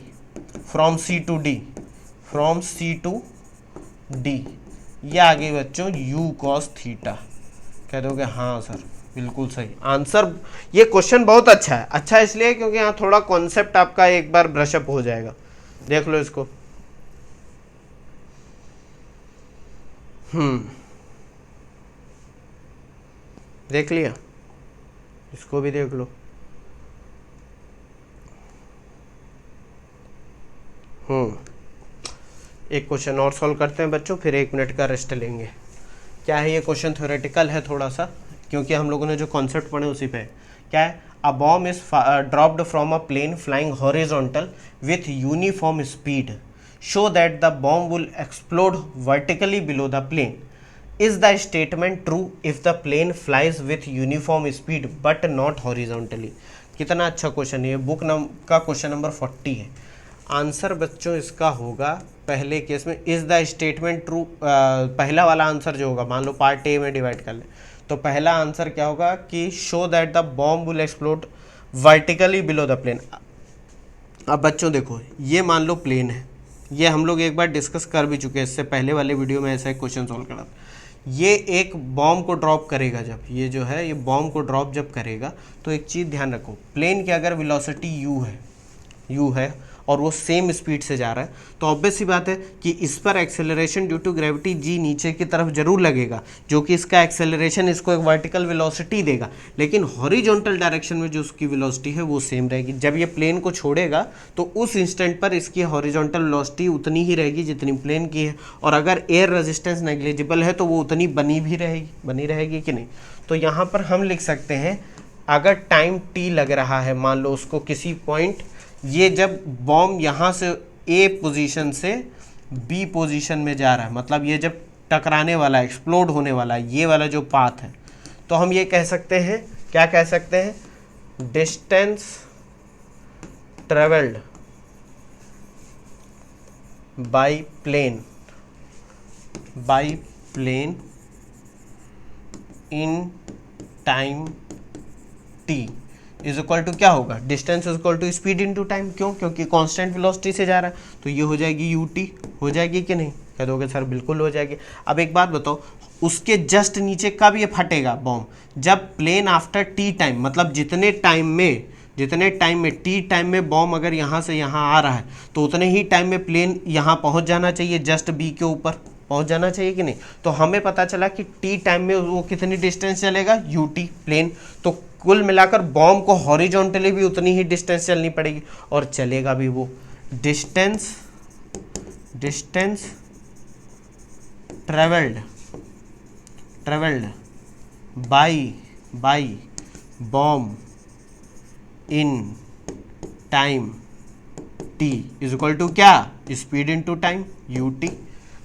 from C to D, ये आ गई बच्चों यू कॉस थीटा, कह दोगे हाँ सर बिल्कुल सही आंसर। ये क्वेश्चन बहुत अच्छा है, अच्छा इसलिए क्योंकि यहाँ थोड़ा कॉन्सेप्ट आपका एक बार ब्रशअप हो जाएगा, देख लो इसको। देख लिया, इसको भी देख लो। एक क्वेश्चन और सॉल्व करते हैं बच्चों, फिर 1 मिनट का रेस्ट लेंगे। क्या है ये क्वेश्चन, थ्योरेटिकल है थोड़ा सा, क्योंकि हम लोगों ने जो कॉन्सेप्ट पढ़े उसी पे है। क्या है, a bomb is dropped from a plane flying horizontal with uniform speed, show that the bomb will explode vertically below the plane. Is the statement true if the plane flies with uniform speed but not horizontally. कितना अच्छा क्वेश्चन है, बुक का क्वेश्चन नंबर 40 है। आंसर बच्चों इसका होगा पहले केस में इज द स्टेटमेंट ट्रू, पहला वाला आंसर जो होगा, मान लो पार्ट ए में डिवाइड कर ले, तो पहला आंसर क्या होगा कि show that the bomb will explode vertically below the plane. अब बच्चों देखो ये मान लो प्लेन है, ये हम लोग एक बार डिस्कस कर भी चुके हैं, इससे पहले वाले वीडियो में ऐसा एक क्वेश्चन सॉल्व करा। ये एक बॉम्ब को ड्रॉप करेगा, जब ये जो है ये बॉम्ब को ड्रॉप जब करेगा तो एक चीज़ ध्यान रखो, प्लेन की अगर वेलोसिटी यू है और वो सेम स्पीड से जा रहा है, तो ऑब्वियस सी बात है कि इस पर acceleration due to gravity G नीचे की तरफ जरूर लगेगा, जो कि इसका एक्सेलरेशन इसको एक वर्टिकल वेलोसिटी देगा, लेकिन हॉरिजॉन्टल डायरेक्शन में जो उसकी वेलोसिटी है वो सेम रहेगी। जब ये प्लेन को छोड़ेगा तो उस इंस्टेंट पर इसकी हॉरिजॉन्टल वेलोसिटी उतनी ही रहेगी जितनी प्लेन की है, और अगर एयर रेजिस्टेंस नेग्लिजिबल है तो वो उतनी बनी रहेगी कि नहीं। तो यहाँ पर हम लिख सकते हैं, अगर टाइम टी लग रहा है, मान लो उसको किसी पॉइंट, ये जब बॉम्ब यहाँ से ए पोजीशन से बी पोजीशन में जा रहा है, मतलब ये जब टकराने वाला है, एक्सप्लोड होने वाला है, ये वाला जो पाथ है, तो हम ये कह सकते हैं, क्या कह सकते हैं, distance travelled by plane in time t is equal to क्या होगा, distance is equal to speed into time. क्यों? क्योंकि कांस्टेंट वेलोसिटी से जा रहा है, तो ये हो जाएगी ut, हो जाएगी कि नहीं? कह दोगे सर बिल्कुल हो जाएगी। अब एक बात बताओ, उसके जस्ट नीचे कब ये फटेगा बॉम्ब? जब प्लेन आफ्टर टी टाइम, मतलब जितने टाइम में टी टाइम में बॉम्ब अगर यहाँ से यहाँ आ रहा है, तो उतने ही टाइम में प्लेन यहाँ पहुँच जाना चाहिए, जस्ट बी के ऊपर पहुंच जाना चाहिए कि नहीं। तो हमें पता चला कि टी टाइम में वो कितनी डिस्टेंस चलेगा, यूटी प्लेन, तो कुल मिलाकर बॉम्ब को हॉरिजॉन्टली भी उतनी ही डिस्टेंस चलनी पड़ेगी, और चलेगा भी वो distance travelled by bomb in time T is equal to क्या, स्पीड इनटू टाइम यूटी।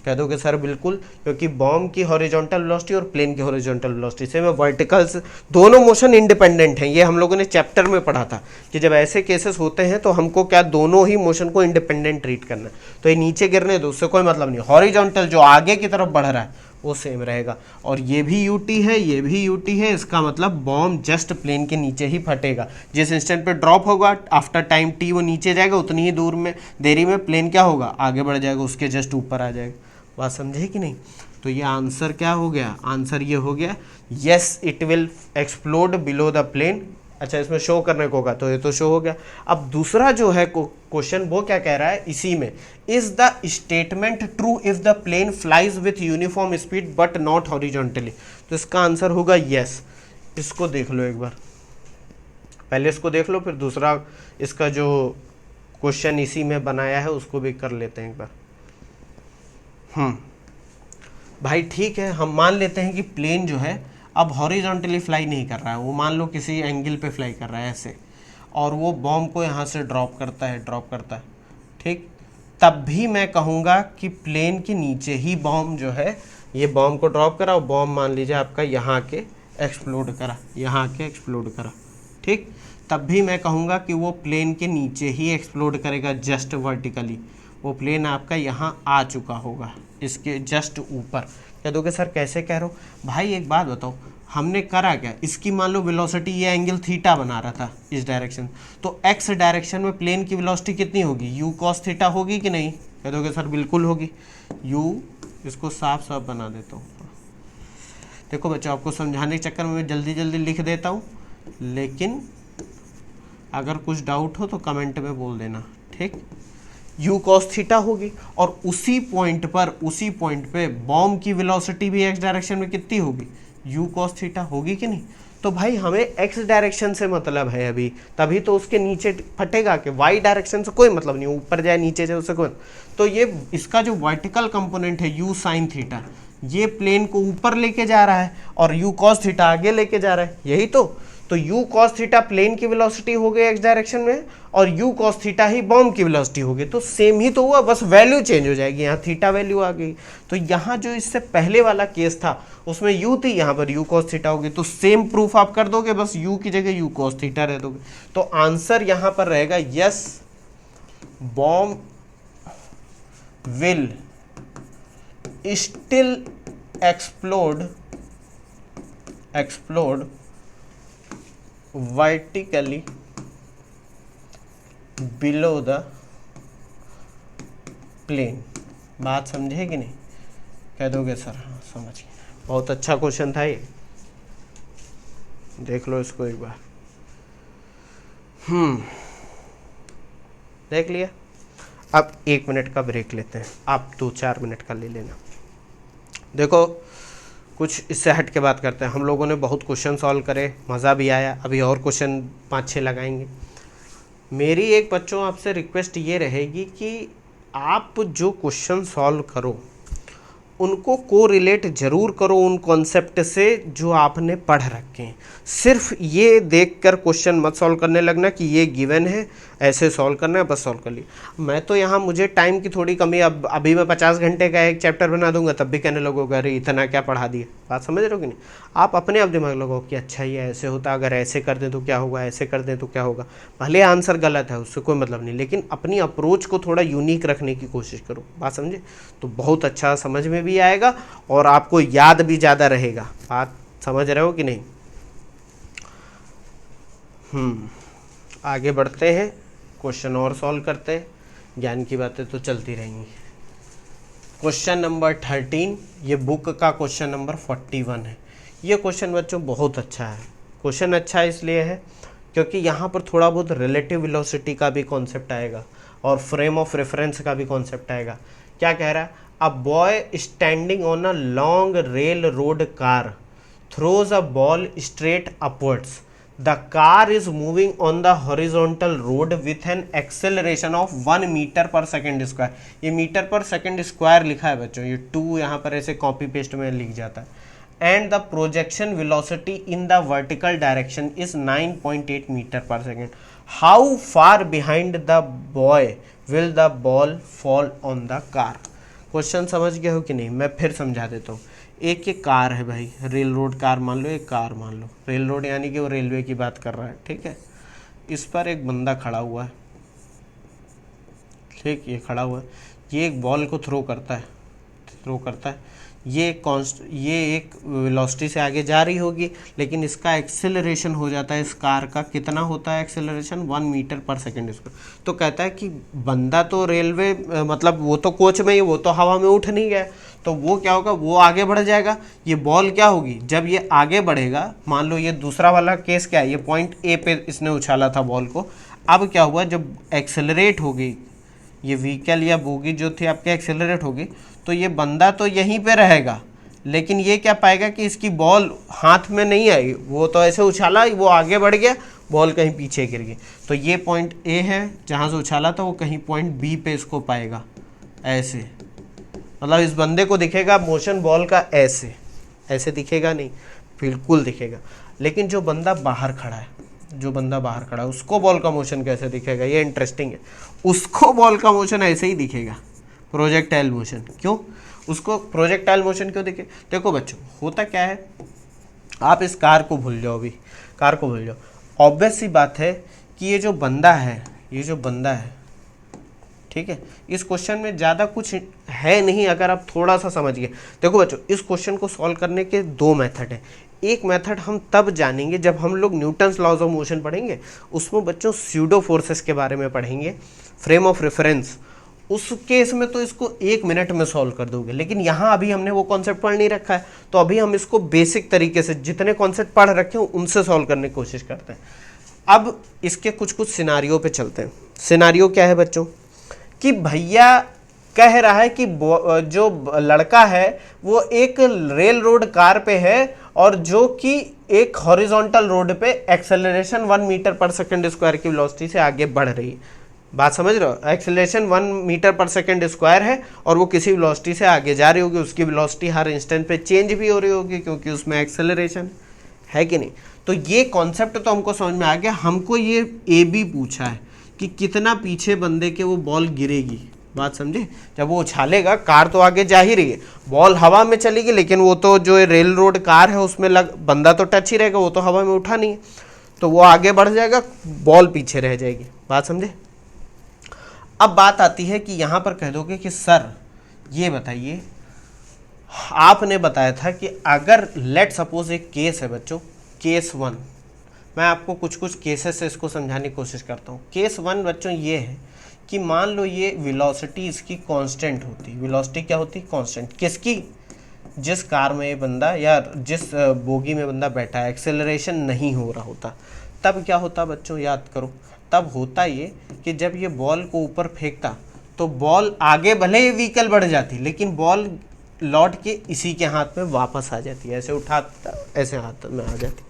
कह दोगे सर बिल्कुल, क्योंकि बॉम्ब की हॉरिजॉन्टल वेलोसिटी और प्लेन की हॉरिजॉन्टल वेलोसिटी से वर्टिकल्स दोनों मोशन इंडिपेंडेंट हैं। ये हम लोगों ने चैप्टर में पढ़ा था कि जब ऐसे केसेस होते हैं तो हमको क्या, दोनों ही मोशन को इंडिपेंडेंट ट्रीट करना है। तो ये नीचे गिरने दो, उससे कोई मतलब नहीं, हॉरिजॉन्टल जो आगे की तरफ बढ़ रहा है वो सेम रहेगा, और ये भी यूटी है, ये भी यूटी है, इसका मतलब बॉम्ब जस्ट प्लेन के नीचे ही फटेगा। जिस इंस्टेंट पे ड्रॉप होगा आफ्टर टाइम टी वो नीचे जाएगा, उतनी ही देरी में प्लेन क्या होगा, आगे बढ़ जाएगा, उसके जस्ट ऊपर आ जाएगा। बात समझे कि नहीं? तो ये आंसर क्या हो गया, आंसर ये हो गया, yes it will explode below the plane. अच्छा, इसमें शो करने को होगा, तो ये तो शो हो गया। अब दूसरा जो है क्वेश्चन, वो क्या कह रहा है इसी में, is the statement true if the plane flies with uniform speed but not horizontally. तो इसका आंसर होगा यस। इसको देख लो एक बार, पहले इसको देख लो, फिर दूसरा इसका जो क्वेश्चन इसी में बनाया है उसको भी कर लेते हैं एक बार। भाई ठीक है, हम मान लेते हैं कि प्लेन जो है अब हॉरिजॉन्टली फ्लाई नहीं कर रहा है, वो मान लो किसी एंगल पे फ्लाई कर रहा है ऐसे, और वो बॉम्ब को यहाँ से ड्रॉप करता है, ठीक। तब भी मैं कहूँगा कि प्लेन के नीचे ही बॉम्ब जो है, ये बॉम्ब को ड्रॉप करा और बॉम्ब मान लीजिए आपका यहाँ के एक्सप्लोड करा, ठीक। तब भी मैं कहूँगा कि वो प्लेन के नीचे ही एक्सप्लोड करेगा, जस्ट वर्टिकली। वो प्लेन आपका यहाँ आ चुका होगा, इसके जस्ट ऊपर। कह दोगे सर कैसे कह रहे हो? भाई एक बात बताओ, हमने करा क्या, इसकी मान लो वेलोसिटी, ये एंगल थीटा बना रहा था इस डायरेक्शन, तो एक्स डायरेक्शन में प्लेन की वेलोसिटी कितनी होगी, यू कॉस थीटा होगी कि नहीं? कह दोगे सर बिल्कुल होगी। यू, इसको साफ साफ बना देता हूँ। देखो बच्चों, आपको समझाने के चक्कर में मैं जल्दी जल्दी लिख देता हूँ, लेकिन अगर कुछ डाउट हो तो कमेंट में बोल देना, ठीक। u cos थीटा होगी, और उसी पॉइंट पे बॉम्ब की वेलोसिटी भी x डायरेक्शन में कितनी होगी, u cos थीटा होगी कि नहीं? तो भाई हमें x डायरेक्शन से मतलब है अभी, तभी तो उसके नीचे फटेगा, कि y डायरेक्शन से कोई मतलब नहीं, ऊपर जाए नीचे जाए उससे कोई। तो ये इसका जो वर्टिकल कंपोनेंट है u sin थीटा, ये प्लेन को ऊपर लेके जा रहा है और u cos थीटा आगे लेके जा रहा है, यही तो u cos थीटा प्लेन की वेलोसिटी हो गई x डायरेक्शन में, और u cos थीटा ही बॉम्ब की वेलोसिटी हो गई, तो सेम ही तो हुआ, बस वैल्यू चेंज हो जाएगी, यहाँ थीटा वैल्यू आ गई। तो यहाँ जो इससे पहले वाला केस था उसमें u थी, यहाँ पर u cos थीटा होगी, तो सेम प्रूफ आप कर दोगे, बस u की जगह u cos थीटा रह दोगे। तो आंसर यहाँ पर रहेगा yes, bomb will still explode vertically below the plane। बात समझे कि नहीं? कह दोगे सर हाँ समझ गए। बहुत अच्छा क्वेश्चन था ये, देख लो इसको एक बार। देख लिया। अब 1 मिनट का ब्रेक लेते हैं, आप 2-4 मिनट का ले लेना। देखो कुछ इससे हट के बात करते हैं। हम लोगों ने बहुत क्वेश्चन सॉल्व करे, मज़ा भी आया, अभी और क्वेश्चन 5-6 लगाएंगे। मेरी एक बच्चों आपसे रिक्वेस्ट ये रहेगी कि आप जो क्वेश्चन सॉल्व करो उनको कोरिलेट ज़रूर करो उन कॉन्सेप्ट से जो आपने पढ़ रखे हैं। सिर्फ ये देखकर क्वेश्चन मत सॉल्व करने लगना कि ये गिवन है ऐसे सॉल्व करना है, बस सॉल्व कर लिया। मैं तो यहाँ मुझे टाइम की थोड़ी कमी, अब अभी मैं 50 घंटे का एक चैप्टर बना दूंगा तब भी कहने लगोगे अरे इतना क्या पढ़ा दिया। बात समझ रहे हो कि नहीं? आप अपने आप दिमाग लगाओ कि अच्छा ये ऐसे होता, अगर ऐसे कर दें तो क्या होगा, ऐसे कर दें तो क्या होगा। भले आंसर गलत है उससे कोई मतलब नहीं, लेकिन अपनी अप्रोच को थोड़ा यूनिक रखने की कोशिश करो। बात समझे? तो बहुत अच्छा समझ में भी आएगा और आपको याद भी ज़्यादा रहेगा। बात समझ रहे हो कि नहीं? आगे बढ़ते हैं, क्वेश्चन और सॉल्व करते हैं। ज्ञान की बातें तो चलती रहेंगी। क्वेश्चन नंबर 13, ये बुक का क्वेश्चन नंबर 41 है। ये क्वेश्चन बच्चों बहुत अच्छा है। क्वेश्चन अच्छा इसलिए है क्योंकि यहाँ पर थोड़ा बहुत रिलेटिव वेलोसिटी का भी कॉन्सेप्ट आएगा और फ्रेम ऑफ रेफरेंस का भी कॉन्सेप्ट आएगा। क्या कह रहा है? A boy standing on a long rail road car throws a ball straight upwards. The car is moving on the horizontal road with an acceleration of 1 metre per second square. ये मीटर पर सेकेंड स्क्वायर लिखा है बच्चों, ये 2 यहाँ पर ऐसे कॉपी पेस्ट में लिख जाता है। And the projection velocity in the vertical direction is 9.8 metre per second. How far behind the boy will the ball fall on the car. Question समझ गए हो कि नहीं? मैं फिर समझा देता हूँ। एक ये कार है भाई, रेल रोड कार मान लो, एक कार मान लो, रेल रोड यानी कि वो रेलवे की बात कर रहा है, ठीक है। इस पर एक बंदा खड़ा हुआ है, ठीक, ये खड़ा हुआ है, ये एक बॉल को थ्रो करता है, ये एक वेलोसिटी से आगे जा रही होगी, लेकिन इसका एक्सेलरेशन हो जाता है, इस कार का कितना होता है acceleration? 1 metre per second square. तो कहता है कि बंदा तो रेलवे मतलब वो तो कोच में ही, वो तो हवा में उठ नहीं गया, तो वो क्या होगा? वो आगे बढ़ जाएगा। ये बॉल क्या होगी? जब ये आगे बढ़ेगा, मान लो ये दूसरा वाला केस क्या है, ये पॉइंट ए पे इसने उछाला था बॉल को। अब क्या हुआ? जब एक्सेलरेट हो गई ये व्हीकल या बोगी जो थी आपके, एक्सेलरेट होगी, तो ये बंदा तो यहीं पे रहेगा, लेकिन ये क्या पाएगा कि इसकी बॉल हाथ में नहीं आई, वो तो ऐसे उछाला, वो आगे बढ़ गया, बॉल कहीं पीछे गिर गई। तो ये पॉइंट ए है जहाँ से उछाला था, वो कहीं पॉइंट बी पे इसको पाएगा, ऐसे। मतलब इस बंदे को दिखेगा मोशन बॉल का ऐसे दिखेगा नहीं, बिल्कुल दिखेगा। लेकिन जो बंदा बाहर खड़ा है, उसको बॉल का मोशन कैसे दिखेगा? ये इंटरेस्टिंग है। उसको बॉल का मोशन ऐसे ही दिखेगा, प्रोजेक्टाइल मोशन। क्यों उसको प्रोजेक्टाइल मोशन क्यों दिखे? देखो बच्चों, होता क्या है, आप इस कार को भूल जाओ, अभी कार को भूल जाओ। ऑब्वियस सी बात है कि ये जो बंदा है, ठीक है, इस क्वेश्चन में ज़्यादा कुछ है नहीं अगर आप थोड़ा सा समझ गए। देखो बच्चों, इस क्वेश्चन को सॉल्व करने के 2 मेथड हैं। एक मेथड हम तब जानेंगे जब हम लोग न्यूटन्स लॉज ऑफ मोशन पढ़ेंगे, उसमें बच्चों स्यूडो फोर्सेस के बारे में पढ़ेंगे, फ्रेम ऑफ रेफरेंस। उस केस में तो इसको 1 मिनट में सॉल्व कर दोगे, लेकिन यहाँ अभी हमने वो कॉन्सेप्ट पढ़ नहीं रखा है, तो अभी हम इसको बेसिक तरीके से जितने कॉन्सेप्ट पढ़ रखे हैं उनसे सॉल्व करने की कोशिश करते हैं। अब इसके कुछ सिनारियो पे चलते हैं। सिनारियो क्या है बच्चों? कि भैया कह रहा है कि जो लड़का है वो एक रेल रोड कार पे है और जो कि एक हॉरिजॉन्टल रोड पे acceleration 1 metre per second square की वेलोसिटी से आगे बढ़ रही है। बात समझ रहे हो? Acceleration 1 metre per second square है और वो किसी वेलोसिटी से आगे जा रही होगी, उसकी वेलोसिटी हर इंस्टेंट पे चेंज भी हो रही होगी क्योंकि उसमें एक्सेलरेशन है कि नहीं। तो ये कॉन्सेप्ट तो हमको समझ में आ गया। हमको ये ए बी पूछा है कि कितना पीछे बंदे के वो बॉल गिरेगी। बात समझे? जब वो उछालेगा, कार तो आगे जा ही रही है, बॉल हवा में चलेगी, लेकिन वो तो जो रेल रोड कार है उसमें बंदा तो टच ही रहेगा, वो तो हवा में उठा नहीं है, तो वो आगे बढ़ जाएगा, बॉल पीछे रह जाएगी। बात समझे? अब बात आती है कि यहाँ पर कह दोगे कि सर ये बताइए, आपने बताया था कि अगर लेट सपोज एक केस है बच्चों, केस 1, मैं आपको कुछ केसेस से इसको समझाने की कोशिश करता हूँ। केस 1 बच्चों ये है कि मान लो ये वेलोसिटी इसकी कांस्टेंट होती। वेलोसिटी क्या होती? कांस्टेंट। किसकी? जिस कार में ये बंदा या जिस बोगी में बंदा बैठा है, एक्सेलरेशन नहीं हो रहा होता। तब क्या होता बच्चों? याद करो, तब होता ये कि जब ये बॉल को ऊपर फेंकता तो बॉल आगे भले ही व्हीकल बढ़ जाती, लेकिन बॉल लौट के इसी के हाथ में वापस आ जाती है। ऐसे उठाता, ऐसे हाथ में आ जाती।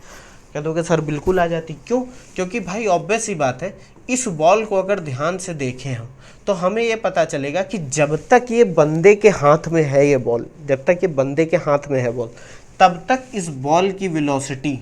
कह दोगे सर बिल्कुल आ जाती, क्यों? क्योंकि भाई ऑब्वियस सी बात है, इस बॉल को अगर ध्यान से देखें हम, तो हमें ये पता चलेगा कि जब तक ये बंदे के हाथ में है ये बॉल, जब तक ये बंदे के हाथ में है बॉल, तब तक इस बॉल की वेलोसिटी,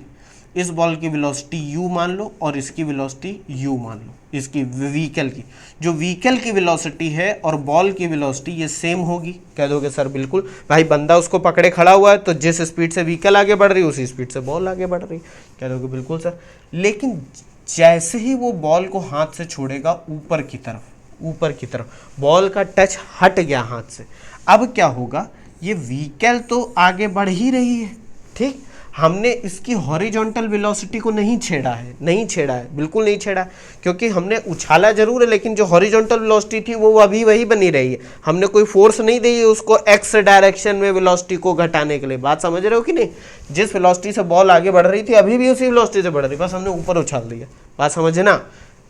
इस बॉल की वेलोसिटी u मान लो और इसकी वेलोसिटी u मान लो, इसकी व्हीकल की, जो व्हीकल की वेलोसिटी है और बॉल की वेलोसिटी ये सेम होगी। कह दोगे सर बिल्कुल, भाई बंदा उसको पकड़े खड़ा हुआ है, तो जिस स्पीड से व्हीकल आगे बढ़ रही है उसी स्पीड से बॉल आगे बढ़ रही है। कह दोगे बिल्कुल सर, लेकिन जैसे ही वो बॉल को हाथ से छोड़ेगा ऊपर की तरफ, ऊपर की तरफ बॉल का टच हट गया हाथ से, अब क्या होगा, ये व्हीकल तो आगे बढ़ ही रही है, ठीक, हमने इसकी हॉरिजॉन्टल वेलोसिटी को नहीं छेड़ा है, नहीं छेड़ा है, बिल्कुल नहीं छेड़ा, क्योंकि हमने उछाला जरूर है, लेकिन जो हॉरिजॉन्टल वेलोसिटी थी वो अभी वही बनी रही है। हमने कोई फोर्स नहीं दी है उसको एक्स डायरेक्शन में वेलोसिटी को घटाने के लिए। बात समझ रहे हो कि नहीं? जिस वेलोसिटी से बॉल आगे बढ़ रही थी अभी भी उसी वेलोसिटी से बढ़ रही, बस हमने ऊपर उछाल दिया। बात समझना,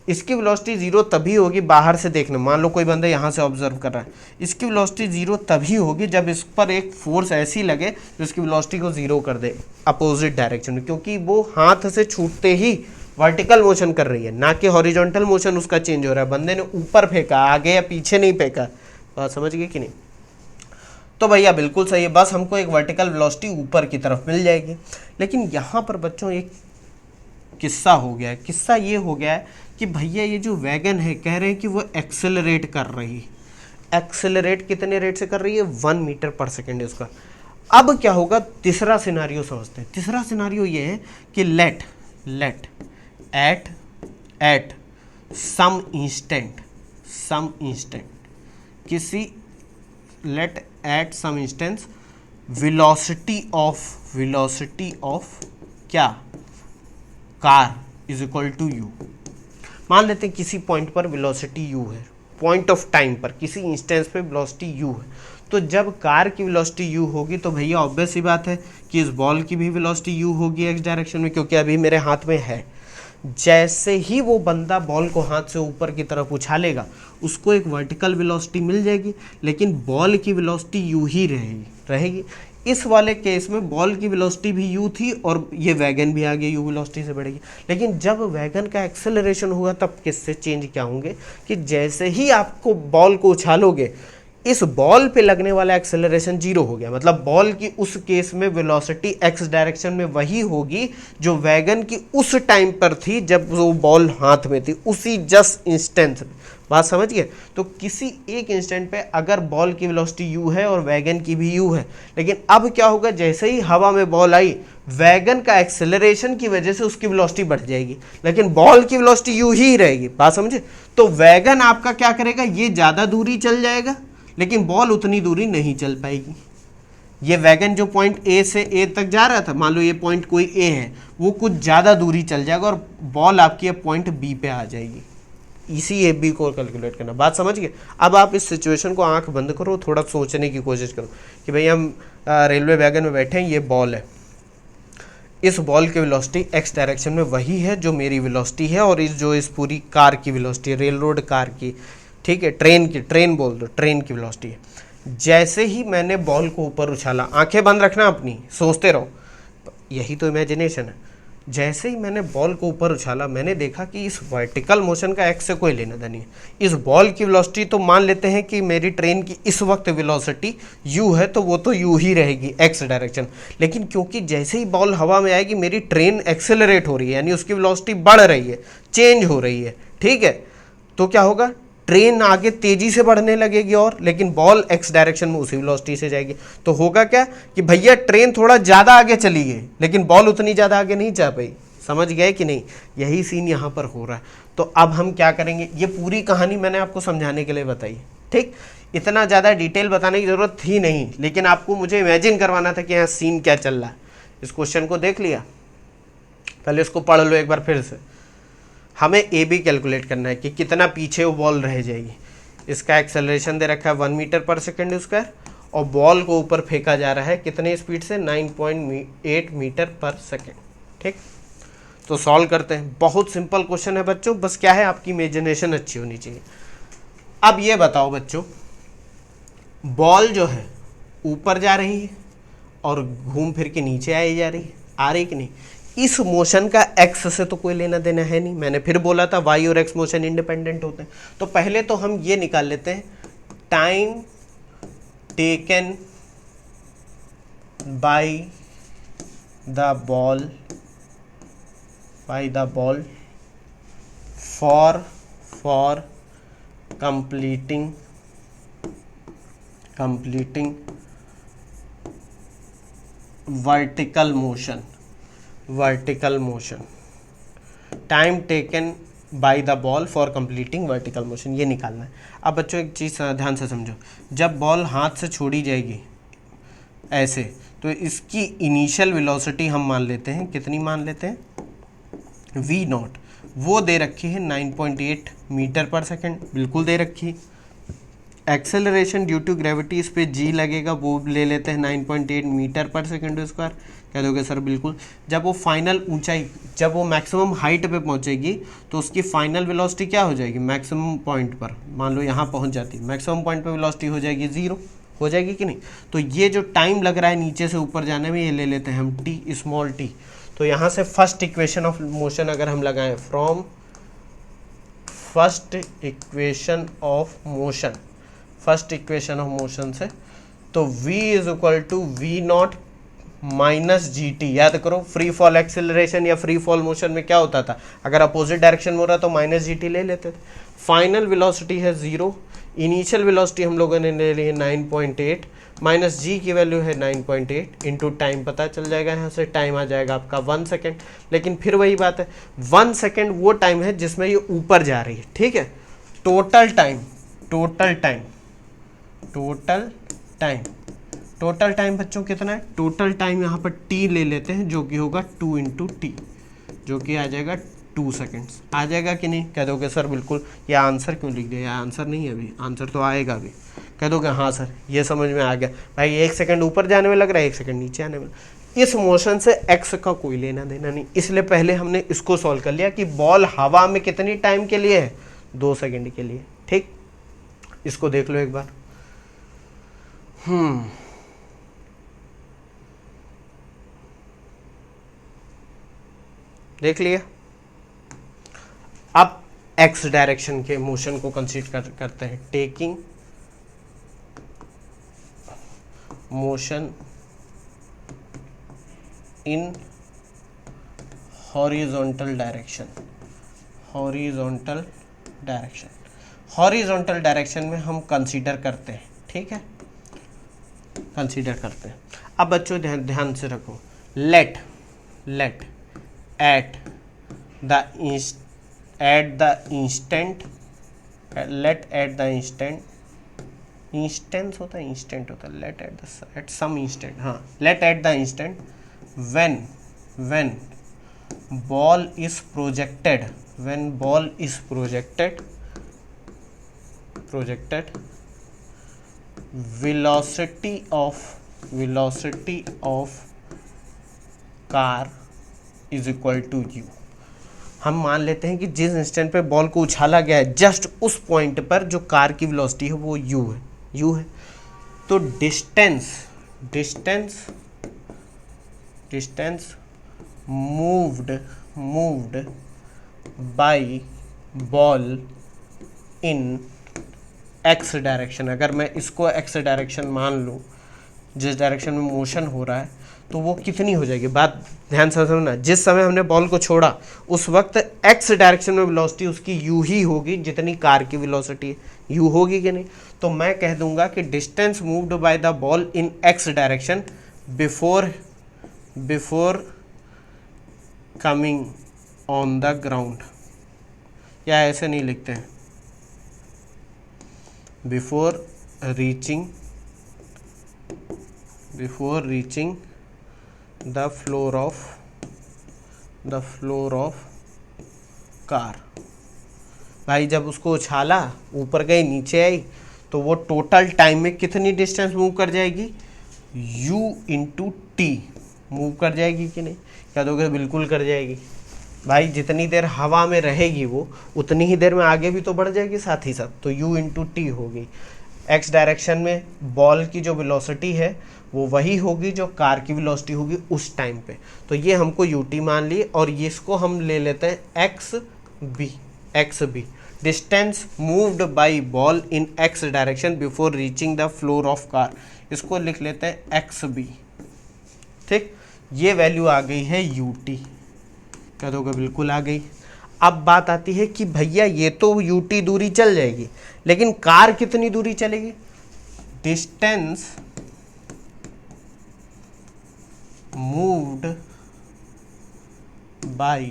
इसकी वेलोसिटी जीरो तभी होगी, बाहर से देखना, मान लो कोई बंदा यहाँ से ऑब्जर्व कर रहा है, इसकी वेलोसिटी जीरो तभी होगी जब इस पर एक फोर्स ऐसी लगे जो इसकी वेलोसिटी को जीरो कर दे अपोजिट डायरेक्शन में, क्योंकि वो हाथ से छूटते ही वर्टिकल मोशन कर रही है, ना कि हॉरिजॉन्टल मोशन उसका चेंज हो रहा है। बंदे ने ऊपर फेंका, आगे या पीछे नहीं फेंका। बात समझ गए कि नहीं? तो भैया बिल्कुल सही है, बस हमको एक वर्टिकल वेलोसिटी ऊपर की तरफ मिल जाएगी। लेकिन यहाँ पर बच्चों एक किस्सा हो गया है। किस्सा ये हो गया है कि भैया ये जो वैगन है, कह रहे हैं कि वो एक्सेलरेट कर रही है। एक्सेलरेट कितने रेट से कर रही है? 1 मीटर पर सेकेंड है उसका। अब क्या होगा, तीसरा सिनारियो समझते हैं। तीसरा सिनारियो ये है कि लेट एट सम इंस्टेंट किसी let at some instance velocity of क्या, car is equal to u. मान लेते हैं किसी पॉइंट पर वेलोसिटी u है, पॉइंट ऑफ टाइम पर किसी इंस्टेंस पे वेलोसिटी u है, तो जब कार की वेलोसिटी u होगी तो भैया ऑब्वियस सी बात है कि इस बॉल की भी वेलोसिटी u होगी एक्स डायरेक्शन में, क्योंकि अभी मेरे हाथ में है। जैसे ही वो बंदा बॉल को हाथ से ऊपर की तरफ उछालेगा, उसको एक वर्टिकल वेलोसिटी मिल जाएगी, लेकिन बॉल की वेलोसिटी u ही रहेगी। इस वाले केस में बॉल की वेलोसिटी भी u थी और ये वैगन भी आगे u वेलोसिटी से बढ़ेगी। लेकिन जब वैगन का एक्सेलरेशन हुआ तब किससे चेंज क्या होंगे कि जैसे ही आपको बॉल को उछालोगे, इस बॉल पे लगने वाला एक्सेलरेशन जीरो हो गया। मतलब बॉल की उस केस में वेलोसिटी एक्स डायरेक्शन में वही होगी जो वैगन की उस टाइम पर थी जब वो बॉल हाथ में थी, उसी जस्ट इंस्टेंट। बात समझ गए? तो किसी एक इंस्टेंट पे अगर बॉल की वेलोसिटी u है और वैगन की भी u है, लेकिन अब क्या होगा, जैसे ही हवा में बॉल आई, वैगन का एक्सेलरेशन की वजह से उसकी वेलोसिटी बढ़ जाएगी, लेकिन बॉल की वेलोसिटी u ही रहेगी। बात समझे? तो वैगन आपका क्या करेगा, ये ज़्यादा दूरी चल जाएगा, लेकिन बॉल उतनी दूरी नहीं चल पाएगी। ये वैगन जो पॉइंट ए से ए तक जा रहा था, मान लो ये पॉइंट कोई ए है, वो कुछ ज़्यादा दूरी चल जाएगा और बॉल आपकी अब पॉइंट बी पे आ जाएगी। इसी ए बी को कैलकुलेट करना। बात समझ गए? अब आप इस सिचुएशन को आंख बंद करो, थोड़ा सोचने की कोशिश करो कि भाई हम रेलवे वैगन में बैठे हैं, ये बॉल है, इस बॉल की वेलोसिटी एक्स डायरेक्शन में वही है जो मेरी वेलोसिटी है, और इस पूरी कार की वेलोसिटी है, रेल रोड कार की, ठीक है, ट्रेन बोल दो, ट्रेन की वेलोसिटी है। जैसे ही मैंने बॉल को ऊपर उछाला, आंखें बंद रखना अपनी, सोचते रहो, यही तो इमेजिनेशन है। जैसे ही मैंने बॉल को ऊपर उछाला, मैंने देखा कि इस वर्टिकल मोशन का एक्स से कोई लेना देना नहीं है। इस बॉल की वेलोसिटी तो मान लेते हैं कि मेरी ट्रेन की इस वक्त वेलोसिटी u है, तो वो तो u ही रहेगी एक्स डायरेक्शन। लेकिन क्योंकि जैसे ही बॉल हवा में आएगी, मेरी ट्रेन एक्सेलरेट हो रही है, यानी उसकी वेलोसिटी बढ़ रही है, चेंज हो रही है, ठीक है, तो क्या होगा, ट्रेन आगे तेजी से बढ़ने लगेगी, और लेकिन बॉल एक्स डायरेक्शन में उसी वेलोसिटी से जाएगी। तो होगा क्या कि भैया ट्रेन थोड़ा ज़्यादा आगे चली गई, लेकिन बॉल उतनी ज़्यादा आगे नहीं जा पाई। समझ गए कि नहीं? यही सीन यहाँ पर हो रहा है। तो अब हम क्या करेंगे, ये पूरी कहानी मैंने आपको समझाने के लिए बताई, ठीक, इतना ज़्यादा डिटेल बताने की ज़रूरत थी नहीं, लेकिन आपको मुझे इमेजिन करवाना था कि यहाँ सीन क्या चल रहा है। इस क्वेश्चन को देख लिया, पहले इसको पढ़ लो एक बार फिर से। हमें ए बी कैलकुलेट करना है कि कितना पीछे वो बॉल रह जाएगी। इसका एक्सेलरेशन दे रखा है 1 मीटर पर सेकेंड स्क्वायर, और बॉल को ऊपर फेंका जा रहा है कितने स्पीड से, 9.8 मीटर पर सेकेंड, ठीक। तो सॉल्व करते हैं। बहुत सिंपल क्वेश्चन है बच्चों, बस क्या है, आपकी इमेजिनेशन अच्छी होनी चाहिए। अब ये बताओ बच्चों, बॉल जो है ऊपर जा रही है और घूम फिर के नीचे आई जा रही है, आ रही कि नहीं? इस मोशन का एक्स से तो कोई लेना देना है नहीं। मैंने फिर बोला था वाई और एक्स मोशन इंडिपेंडेंट होते हैं। तो पहले तो हम ये निकाल लेते हैं, time taken by the ball for completing vertical motion, time taken by the ball for completing vertical motion, ये निकालना है। अब बच्चों एक चीज़ ध्यान से समझो, जब बॉल हाथ से छोड़ी जाएगी ऐसे, तो इसकी इनिशियल वेलोसिटी हम मान लेते हैं, कितनी मान लेते हैं? v नॉट, वो दे रखी है 9.8 मीटर पर सेकेंड, बिल्कुल दे रखी है। एक्सेलरेशन ड्यू टू ग्रेविटी, इस पे g लगेगा, वो ले लेते हैं 9.8 मीटर पर सेकेंड स्क्वायर। कह दोगे सर बिल्कुल। जब वो फाइनल ऊंचाई, जब वो मैक्सिमम हाइट पे पहुंचेगी तो उसकी फाइनल वेलोसिटी क्या हो जाएगी? मैक्सिमम पॉइंट पर, मान लो यहाँ पहुंच जाती है, मैक्सिमम पॉइंट पे वेलोसिटी हो जाएगी 0, हो जाएगी कि नहीं? तो ये जो टाइम लग रहा है नीचे से ऊपर जाने में, ये ले लेते हैं हम t, स्मॉल t। तो यहाँ से फर्स्ट इक्वेशन ऑफ मोशन अगर हम लगाएं, from first equation of motion से, तो v is equal to V naught minus G T. याद करो, फ्री फॉल एक्सेलरेशन या फ्री फॉल मोशन में क्या होता था? अगर अपोजिट डायरेक्शन में हो रहा तो माइनस जी टी ले लेते थे। फाइनल वेलोसिटी है 0, इनिशियल वेलोसिटी हम लोगों ने ले ली है 9.8, माइनस जी की वैल्यू है 9.8 इंटू टाइम पता चल जाएगा, यहाँ से टाइम आ जाएगा आपका 1 सेकेंड। लेकिन फिर वही बात है, 1 सेकेंड वो टाइम है जिसमें ये ऊपर जा रही है, ठीक है? टोटल टाइम बच्चों कितना है? टोटल टाइम यहाँ पर t ले लेते हैं, जो कि होगा 2 इंटू टी, जो कि आ जाएगा 2 सेकेंड्स। आ जाएगा कि नहीं? कह दोगे सर बिल्कुल। या आंसर क्यों लिख दिया? आंसर नहीं है अभी, आंसर तो आएगा अभी। कह दोगे हाँ सर ये समझ में आ गया भाई, 1 सेकंड ऊपर जाने में लग रहा है, 1 सेकंड नीचे आने में। इस मोशन से एक्स का कोई लेना देना नहीं, इसलिए पहले हमने इसको सॉल्व कर लिया कि बॉल हवा में कितनी टाइम के लिए है? 2 सेकंड के लिए, ठीक? इसको देख लो एक बार। देख लिया। अब एक्स डायरेक्शन के मोशन को कंसीडर करते हैं, taking motion in horizontal direction में हम कंसीडर करते हैं, ठीक है? कंसीडर करते हैं। अब बच्चों ध्यान से रखो, let at the instant instance होता है, इंस्टेंट होता है, लेट एट सम इंस्टेंट, हाँ, let at the instant when ball is projected velocity of car is equal to u। हम मान लेते हैं कि जिस इंस्टेंट पे बॉल को उछाला गया है, जस्ट उस पॉइंट पर जो कार की वेलोसिटी है वो u है। तो distance moved by ball in X direction, अगर मैं इसको एक्स डायरेक्शन मान लूँ, जिस डायरेक्शन में मोशन हो रहा है, तो वो कितनी हो जाएगी? बात ध्यान से समझना, जिस समय हमने बॉल को छोड़ा उस वक्त एक्स डायरेक्शन में वेलोसिटी उसकी यू ही होगी जितनी कार की वेलोसिटी यू होगी कि नहीं? तो मैं कह दूंगा कि distance moved by the ball in X direction before coming on the ground, या ऐसे नहीं लिखते हैं, before reaching the floor of car. भाई जब उसको उछाला, ऊपर गई नीचे आई, तो वो टोटल टाइम में कितनी डिस्टेंस मूव कर जाएगी? u इंटू टी मूव कर जाएगी कि नहीं? क्या दोगे? बिल्कुल कर जाएगी। भाई जितनी देर हवा में रहेगी वो उतनी ही देर में आगे भी तो बढ़ जाएगी साथ ही साथ, तो u इंटू टी होगी। एक्स डायरेक्शन में बॉल की जो वेलोसिटी है वो वही होगी जो कार की वेलोसिटी होगी उस टाइम पे। तो ये हमको ut मान ली और ये इसको हम ले लेते हैं X B, distance moved by ball in X direction before reaching the floor of car, इसको लिख लेते हैं एक्स बी। ठीक, ये वैल्यू आ गई है ut, कह दोगे बिल्कुल आ गई। अब बात आती है कि भैया ये तो ut दूरी चल जाएगी, लेकिन कार कितनी दूरी चलेगी? Distance moved by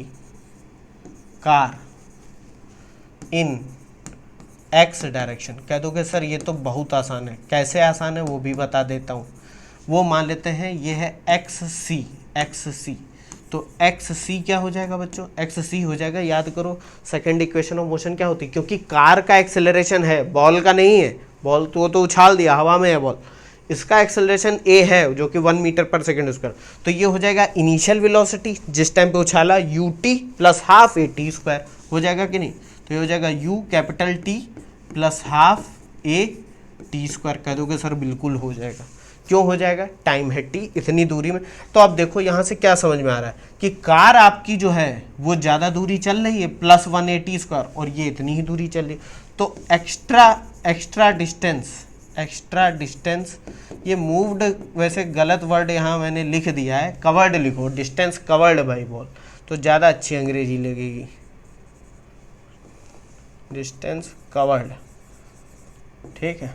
car in X direction. कह दोगे सर ये तो बहुत आसान है, कैसे आसान है वो भी बता देता हूँ। वो मान लेते हैं ये है एक्स सी, तो एक्स सी क्या हो जाएगा बच्चों? एक्स सी हो जाएगा, याद करो सेकंड इक्वेशन ऑफ मोशन क्या होती है, क्योंकि कार का एक्सेलरेशन है, बॉल का नहीं है। बॉल तो उछाल दिया, हवा में है बॉल, इसका एक्सेलरेशन ए है जो कि 1 मीटर पर सेकंड स्क्वायर। तो ये हो जाएगा इनिशियल वेलोसिटी जिस टाइम पे उछाला ut plus half A T square, हो जाएगा कि नहीं? तो ये हो जाएगा u capital T plus half A T square. कह दोगे सर बिल्कुल हो जाएगा, क्यों हो जाएगा? टाइम है t इतनी दूरी में। तो अब देखो यहाँ से क्या समझ में आ रहा है कि कार आपकी जो है वो ज़्यादा दूरी चल रही है प्लस 180 स्क्वायर, और ये इतनी ही दूरी चल रही है। तो एक्स्ट्रा डिस्टेंस ये मूव्ड, वैसे गलत वर्ड यहाँ मैंने लिख दिया है, कवर्ड लिखो, डिस्टेंस कवर्ड बाई बॉल, तो ज़्यादा अच्छी अंग्रेजी लगेगी। डिस्टेंस कवर्ड, ठीक है,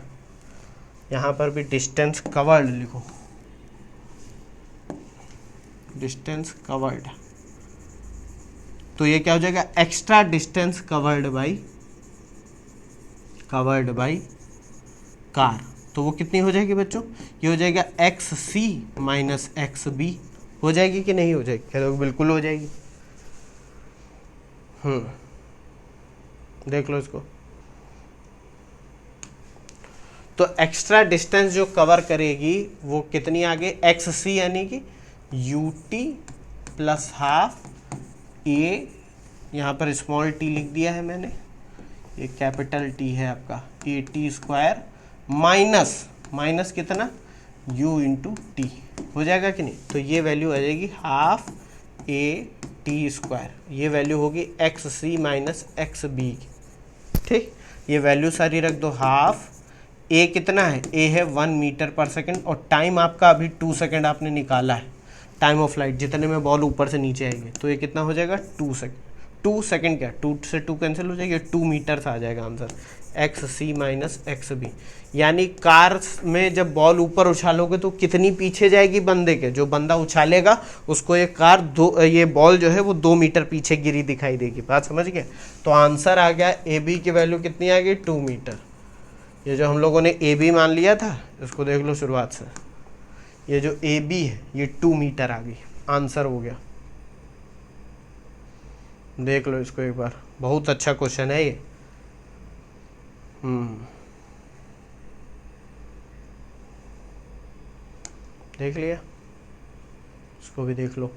यहाँ पर भी डिस्टेंस कवर्ड लिखो, डिस्टेंस कवर्ड। तो ये क्या हो जाएगा? Extra distance covered by car. तो वो कितनी हो जाएगी बच्चों? ये हो जाएगा एक्स सी माइनस एक्स बी। हो जाएगी कि नहीं हो जाएगी? कह दो बिल्कुल हो जाएगी। देख लो इसको। तो एक्स्ट्रा डिस्टेंस जो कवर करेगी वो कितनी आगे? एक्स सी यानी कि ut प्लस हाफ ए, यहाँ पर स्मॉल t लिख दिया है मैंने, ये कैपिटल T है आपका, ए टी स्क्वायर माइनस कितना? u into T. हो जाएगा कि नहीं? तो ये वैल्यू आ जाएगी हाफ ए टी स्क्वायर, ये वैल्यू होगी एक्स सी माइनस एक्स बी। ठीक, ये वैल्यू सारी रख दो। हाफ ए कितना है? ए है 1 मीटर पर सेकंड, और टाइम आपका अभी 2 सेकंड आपने निकाला है, टाइम ऑफ लाइट जितने में बॉल ऊपर से नीचे आएगी। तो ये कितना हो जाएगा? 2 सेकंड। 2 सेकंड क्या, 2 से 2 कैंसिल हो जाएगी, 2 मीटर आ जाएगा आंसर, एक्स सी माइनस एक्स बी। यानी कार में जब बॉल ऊपर उछालोगे तो कितनी पीछे जाएगी बंदे के? जो बंदा उछालेगा उसको ये कार ये बॉल जो है वो 2 मीटर पीछे गिरी दिखाई देगी। बात समझ गए? तो आंसर आ गया ए बी की वैल्यू कितनी आ गई? 2 मीटर। ये जो हम लोगों ने ए बी मान लिया था, इसको देख लो शुरुआत से, ये जो ए बी है ये 2 मीटर आ गई, आंसर हो गया। देख लो इसको एक बार, बहुत अच्छा क्वेश्चन है ये। देख लिया, इसको भी देख लो।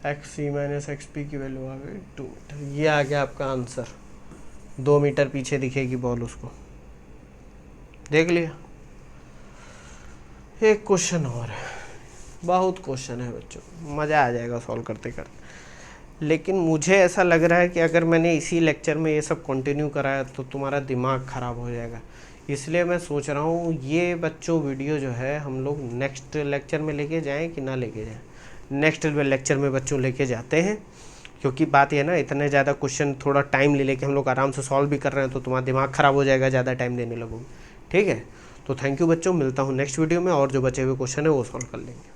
एक्स सी माइनस एक्स पी की वैल्यू आ गई 2 मीटर। ये आ गया आपका आंसर, 2 मीटर पीछे दिखेगी बॉल उसको। देख लिया। एक क्वेश्चन और है, बहुत क्वेश्चन है बच्चों, मज़ा आ जाएगा सॉल्व करते करते। लेकिन मुझे ऐसा लग रहा है कि अगर मैंने इसी लेक्चर में ये सब कंटिन्यू कराया तो तुम्हारा दिमाग ख़राब हो जाएगा। इसलिए मैं सोच रहा हूँ ये बच्चों वीडियो जो है हम लोग नेक्स्ट लेक्चर में लेके जाएं कि ना लेके जाएं। नेक्स्ट लेक्चर में बच्चों लेके जाते हैं, क्योंकि बात ये ना, इतने ज़्यादा क्वेश्चन थोड़ा टाइम ले लेके हम लोग आराम से सॉल्व भी कर रहे हैं तो तुम्हारा दिमाग ख़राब हो जाएगा ज़्यादा टाइम देने लगोगे। ठीक है, तो थैंक यू बच्चों, मिलता हूँ नेक्स्ट वीडियो में, और जो बचे हुए क्वेश्चन है वो सॉल्व कर लेंगे।